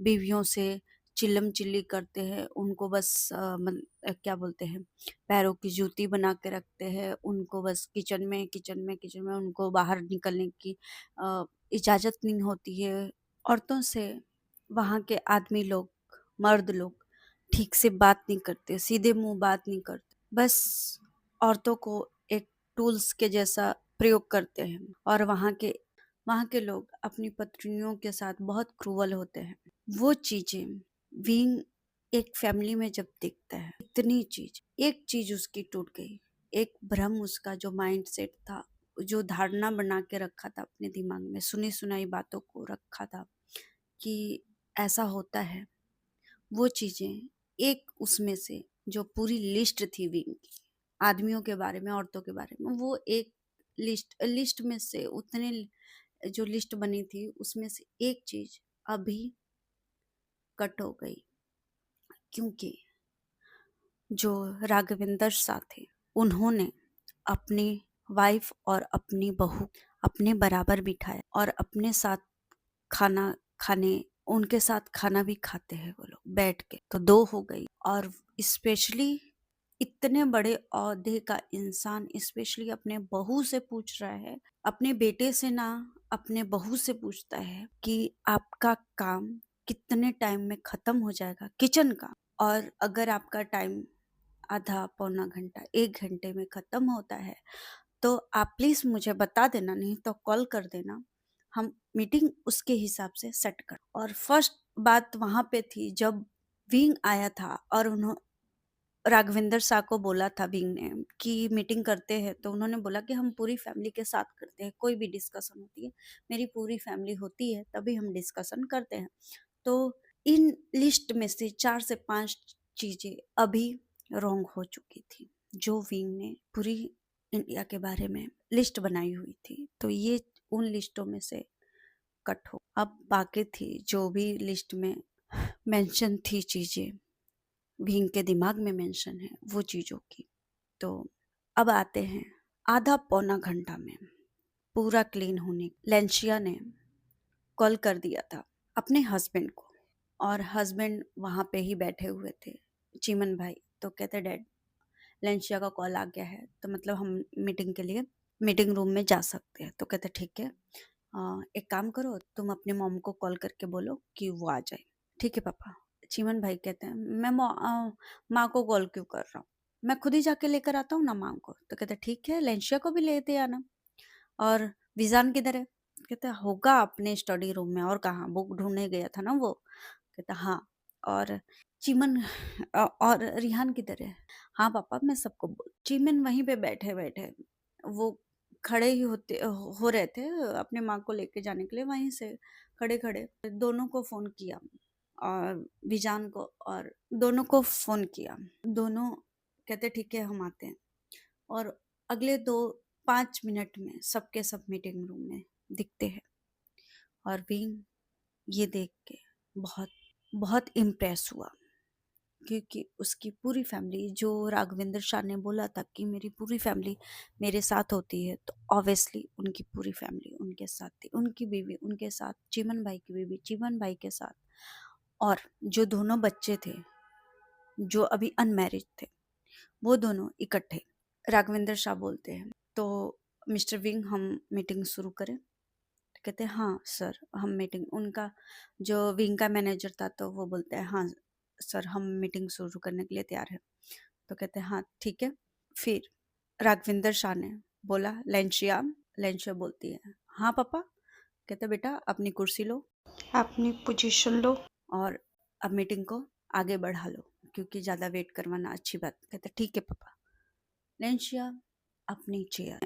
बीवियों से चिल्लम चिल्ली करते हैं, उनको बस क्या बोलते हैं, पैरों की जूती बना के रखते हैं, उनको बस किचन में उनको बाहर निकलने की इजाजत नहीं होती है। औरतों से वहाँ के आदमी लोग, मर्द लोग ठीक से बात नहीं करते, सीधे मुंह बात नहीं करते, बस औरतों को एक टूल्स के जैसा प्रयोग करते हैं। और वहाँ के लोग अपनी पत्नियों के साथ बहुत क्रूअल होते हैं। वो चीजें विंग एक फैमिली में जब देखता है, इतनी चीज, एक चीज उसकी टूट गई। एक भ्रम, उसका जो माइंड सेट था, जो धारणा बना के रखा था अपने दिमाग में, सुनी सुनाई बातों को रखा था कि ऐसा होता है, वो चीजें एक उसमें से जो पूरी लिस्ट थी विंग की, आदमियों के बारे में, औरतों के बारे में, वो एक लिस्ट में से उतने जो लिस्ट बनी थी उसमें से एक चीज अभी कट हो गई। क्योंकि जो राघवेंद्र शाह थे, उन्होंने अपनी वाइफ और अपनी बहू अपने बराबर बिठाया और अपने साथ खाना खाने, उनके साथ खाना भी खाते हैं वो लोग बैठ के, तो 2 हो गई। और स्पेशली इतने बड़े औहदे का इंसान स्पेशली अपने बहू से पूछ रहा है, अपने बेटे से ना, अपने बहू से पूछता है कि आपका काम कितने टाइम में खत्म हो जाएगा किचन का, और अगर आपका टाइम आधा पौना घंटा 1 घंटे में खत्म होता है तो आप प्लीज मुझे बता देना, नहीं तो कॉल कर देना, हम मीटिंग उसके हिसाब से सेट कर। और फर्स्ट बात वहां पे थी जब विंग आया था और उन्होंने राघवेंद्र शाह को बोला था विंग ने कि मीटिंग करते हैं, तो उन्होंने बोला कि हम पूरी फैमिली के साथ करते हैं, कोई भी डिस्कशन होती है मेरी पूरी फैमिली होती है तभी हम डिस्कशन करते हैं। तो इन लिस्ट में से 4 से 5 चीजें अभी रॉन्ग हो चुकी थी, जो विंग ने पूरी इंडिया के बारे में लिस्ट बनाई हुई थी, तो ये उन लिस्टों में से कट हो। अब बाकी थी जो भी लिस्ट में मेंशन थी चीजें, विंग के दिमाग में मेंशन है वो चीजों की, तो अब आते हैं आधा पौना घंटा में पूरा क्लीन होने। लेंशिया ने कॉल कर दिया था अपने हस्बैंड को, और हस्बैंड वहां पे ही बैठे हुए थे, चीमन भाई। तो कहते डैड, लेंशिया का कॉल आ गया है, तो मतलब हम मीटिंग के लिए मीटिंग रूम में जा सकते हैं। तो कहते ठीक है, एक काम करो, तुम अपने मॉम को कॉल करके बोलो कि वो आ जाए। ठीक है पापा। चीमन भाई कहते हैं मैं माँ को कॉल क्यों कर रहा हूँ, मैं खुद ही जाके लेकर आता हूँ ना माँ को। तो कहते ठीक है, लेंशिया को भी लेते आना। और विजान किधर है? कहता होगा अपने स्टडी रूम में, और कहाँ, बुक ढूंढने गया था ना वो। कहता हाँ। और चिमन और रिहान किधर है? हाँ पापा, मैं सबको बोल। चिमन वहीं पे बैठे बैठे वो खड़े ही हो रहे थे अपने माँ को लेके जाने के लिए, वहीं से खड़े खड़े दोनों को फोन किया, और विजान को, और दोनों को फोन किया। दोनों कहते ठीक है हम आते हैं। और अगले 2-5 मिनट में सबके सब मीटिंग रूम में दिखते हैं। और विंग ये देख के बहुत बहुत इम्प्रेस हुआ, क्योंकि उसकी पूरी फैमिली, जो राघवेंद्र शाह ने बोला था कि मेरी पूरी फैमिली मेरे साथ होती है, तो ऑब्वियसली उनकी पूरी फैमिली उनके साथ थी। उनकी बीवी उनके साथ, चिमन भाई की बीवी चिमन भाई के साथ, और जो दोनों बच्चे थे जो अभी अनमैरिड थे, वो दोनों इकट्ठे। राघवेंद्र शाह बोलते हैं तो मिस्टर विंग, हम मीटिंग शुरू करें? तो कहते हैं हाँ सर, हम मीटिंग, उनका जो विंग का मैनेजर था, तो वो बोलते हैं हाँ सर, हम मीटिंग शुरू करने के लिए तैयार है। तो कहते हैं हाँ ठीक है। फिर राघवेंद्र शाह ने बोला लेंशिया। लेंशिया बोलती है हाँ पापा। कहते बेटा अपनी कुर्सी लो, अपनी पोजीशन लो, और अब मीटिंग को आगे बढ़ा लो, क्योंकि ज़्यादा वेट करवाना अच्छी बात। कहते ठीक है पापा। लेंशिया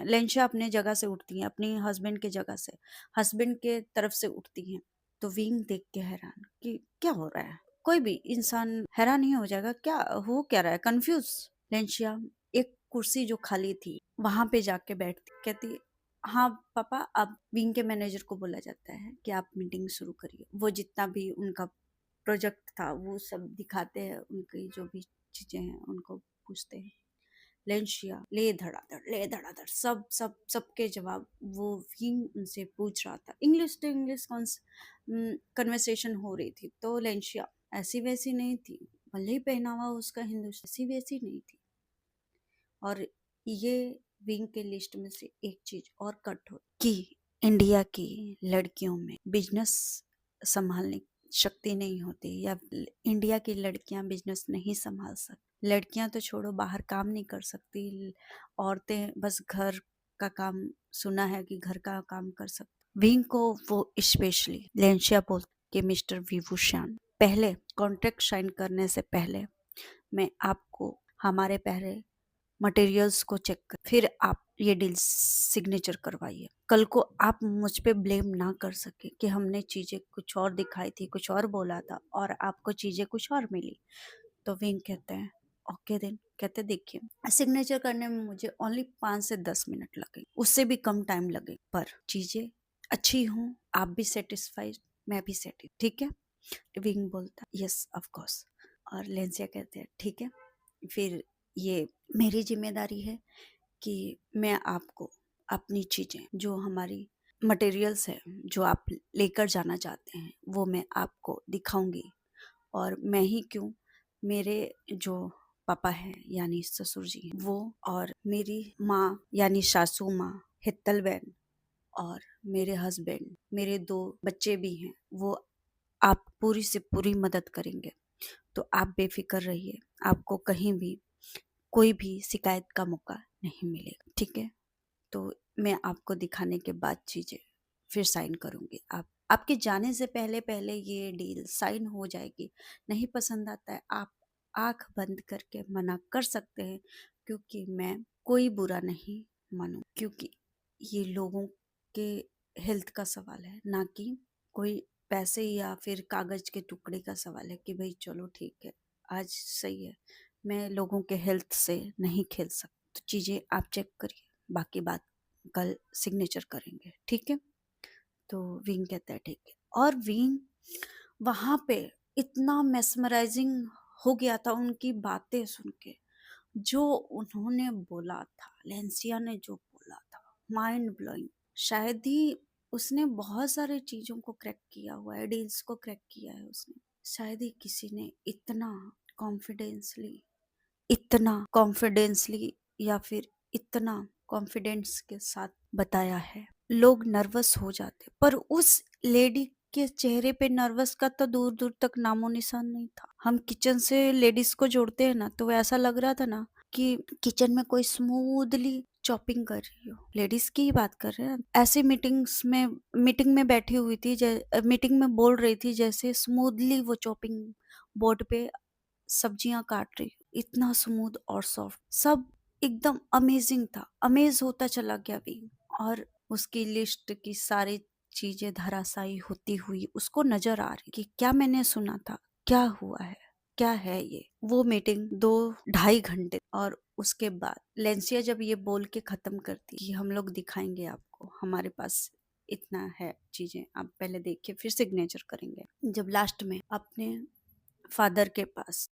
लेंशिया अपने जगह से उठती हैं, अपनी हस्बैंड के जगह से, हस्बैंड के तरफ से उठती हैं। तो विंग देख के हैरान कि क्या हो रहा है। कोई भी इंसान हैरान ही हो जाएगा, क्या हो क्या रहा है, कंफ्यूज। लेंशिया एक कुर्सी जो खाली थी वहां पे जाके बैठती, कहती हाँ पापा। अब विंग के मैनेजर को बोला जाता है कि आप मीटिंग शुरू करिए। वो जितना भी उनका प्रोजेक्ट था वो सब दिखाते हैं, उनकी जो भी चीजें हैं उनको पूछते हैं। लेंशिया ले धड़ाधड़ सब सब सबके जवाब वो विंग उनसे पूछ रहा था। इंग्लिश टू इंग्लिश कन्वर्सेशन हो रही थी। तो लेंशिया ऐसी वैसी नहीं थी, भले ही पहनावा उसका हिंदुस्तानी, ऐसी वैसी नहीं थी। और ये विंग के लिस्ट में से एक चीज और कट हो कि इंडिया की लड़कियों में बिजनेस संभालने की शक्ति नहीं होती, या इंडिया की लड़कियां बिजनेस नहीं संभाल सकती। लड़कियां तो छोड़ो, बाहर काम नहीं कर सकती, औरतें बस घर का काम, सुना है कि घर का काम कर सकती। विंग को वो स्पेशली लेंशिया बोल के मिस्टर विभूषण, पहले कॉन्ट्रैक्ट साइन करने से पहले मैं आपको हमारे पहले मटेरियल्स को चेक कर, फिर आप ये डील सिग्नेचर करवाइए। कल को आप मुझ पे ब्लेम ना कर सके कि हमने चीजें कुछ और दिखाई थी, कुछ और बोला था, और आपको चीजें कुछ और मिली। तो विंग कहते हैं ओके देन। कहते देखिए, सिग्नेचर करने में मुझे ओनली 5 से 10 मिनट लगे, उससे भी कम टाइम लगे, पर चीजें अच्छी हों, आप भी सेटिस्फाइड, मैं भी सेटिस्फाइड, ठीक है? विंग बोलता यस ऑफ कोर्स। और लेंसिया कहते हैं ठीक है, फिर ये मेरी जिम्मेदारी है कि मैं आपको अपनी चीज़ें, जो हमारी मटेरियल्स है, जो आप लेकर जाना चाहते हैं, वो मैं आपको दिखाऊंगी। और मैं ही क्यों, मेरे जो पापा हैं यानी ससुर जी, वो, और मेरी माँ यानी सासू माँ हित्तल बहन, और मेरे हस्बैंड, मेरे 2 बच्चे भी हैं, वो आप पूरी से पूरी मदद करेंगे। तो आप बेफिक्र रहिए, आपको कहीं भी कोई भी शिकायत का मौका नहीं मिलेगा, ठीक है? तो मैं आपको दिखाने के बाद चीजें फिर साइन करूंगी। आप आपके जाने से पहले पहले ये डील साइन हो जाएगी। नहीं पसंद आता है, आप आंख बंद करके मना कर सकते हैं, क्योंकि मैं कोई बुरा नहीं मानूं, क्योंकि ये लोगों के हेल्थ का सवाल है, ना कि कोई पैसे या फिर कागज के टुकड़े का सवाल है कि भाई चलो ठीक है आज सही है। मैं लोगों के हेल्थ से नहीं खेल सकती। तो चीजें आप चेक करिए, बाकी बात कल सिग्नेचर करेंगे, ठीक है? तो विंग कहता है ठीक है। और विंग वहां पे इतना मेस्मराइजिंग हो गया था उनकी बातें सुन के, जो उन्होंने बोला था, लेंसिया ने जो बोला था, माइंड ब्लोइंग। शायद ही उसने बहुत सारे चीजों को क्रैक किया हुआ है, डील्स को क्रैक किया है उसने। शायद ही किसी ने कॉन्फिडेंसली इतना कॉन्फिडेंसली या फिर इतना कॉन्फिडेंस के साथ बताया है। लोग नर्वस हो जाते, पर उस लेडी के चेहरे पे नर्वस का तो दूर दूर तक नामो निशान नहीं था। हम किचन से लेडीज को जोड़ते हैं ना, तो ऐसा लग रहा था ना कि किचन में कोई स्मूथली चॉपिंग कर रही हो। लेडीज की ही बात कर रहे हैं। ऐसे मीटिंग में बैठी हुई थी, मीटिंग में बोल रही थी जैसे स्मूथली वो चॉपिंग बोर्ड पे सब्जियां काट रही। इतना स्मूथ और सॉफ्ट, सब एकदम अमेजिंग था। अमेज होता चला गया भी। और उसकी लिस्ट की सारी चीजें धराशायी होती हुई उसको नजर आ रही कि क्या मैंने सुना था, क्या हुआ है, क्या है ये। वो मीटिंग 2-2.5 घंटे, और उसके बाद लेंसिया जब ये बोल के खत्म करती कि हम लोग दिखाएंगे आपको, हमारे पास इतना है चीजें, आप पहले देखिए फिर सिग्नेचर करेंगे। जब लास्ट में अपने फादर के पास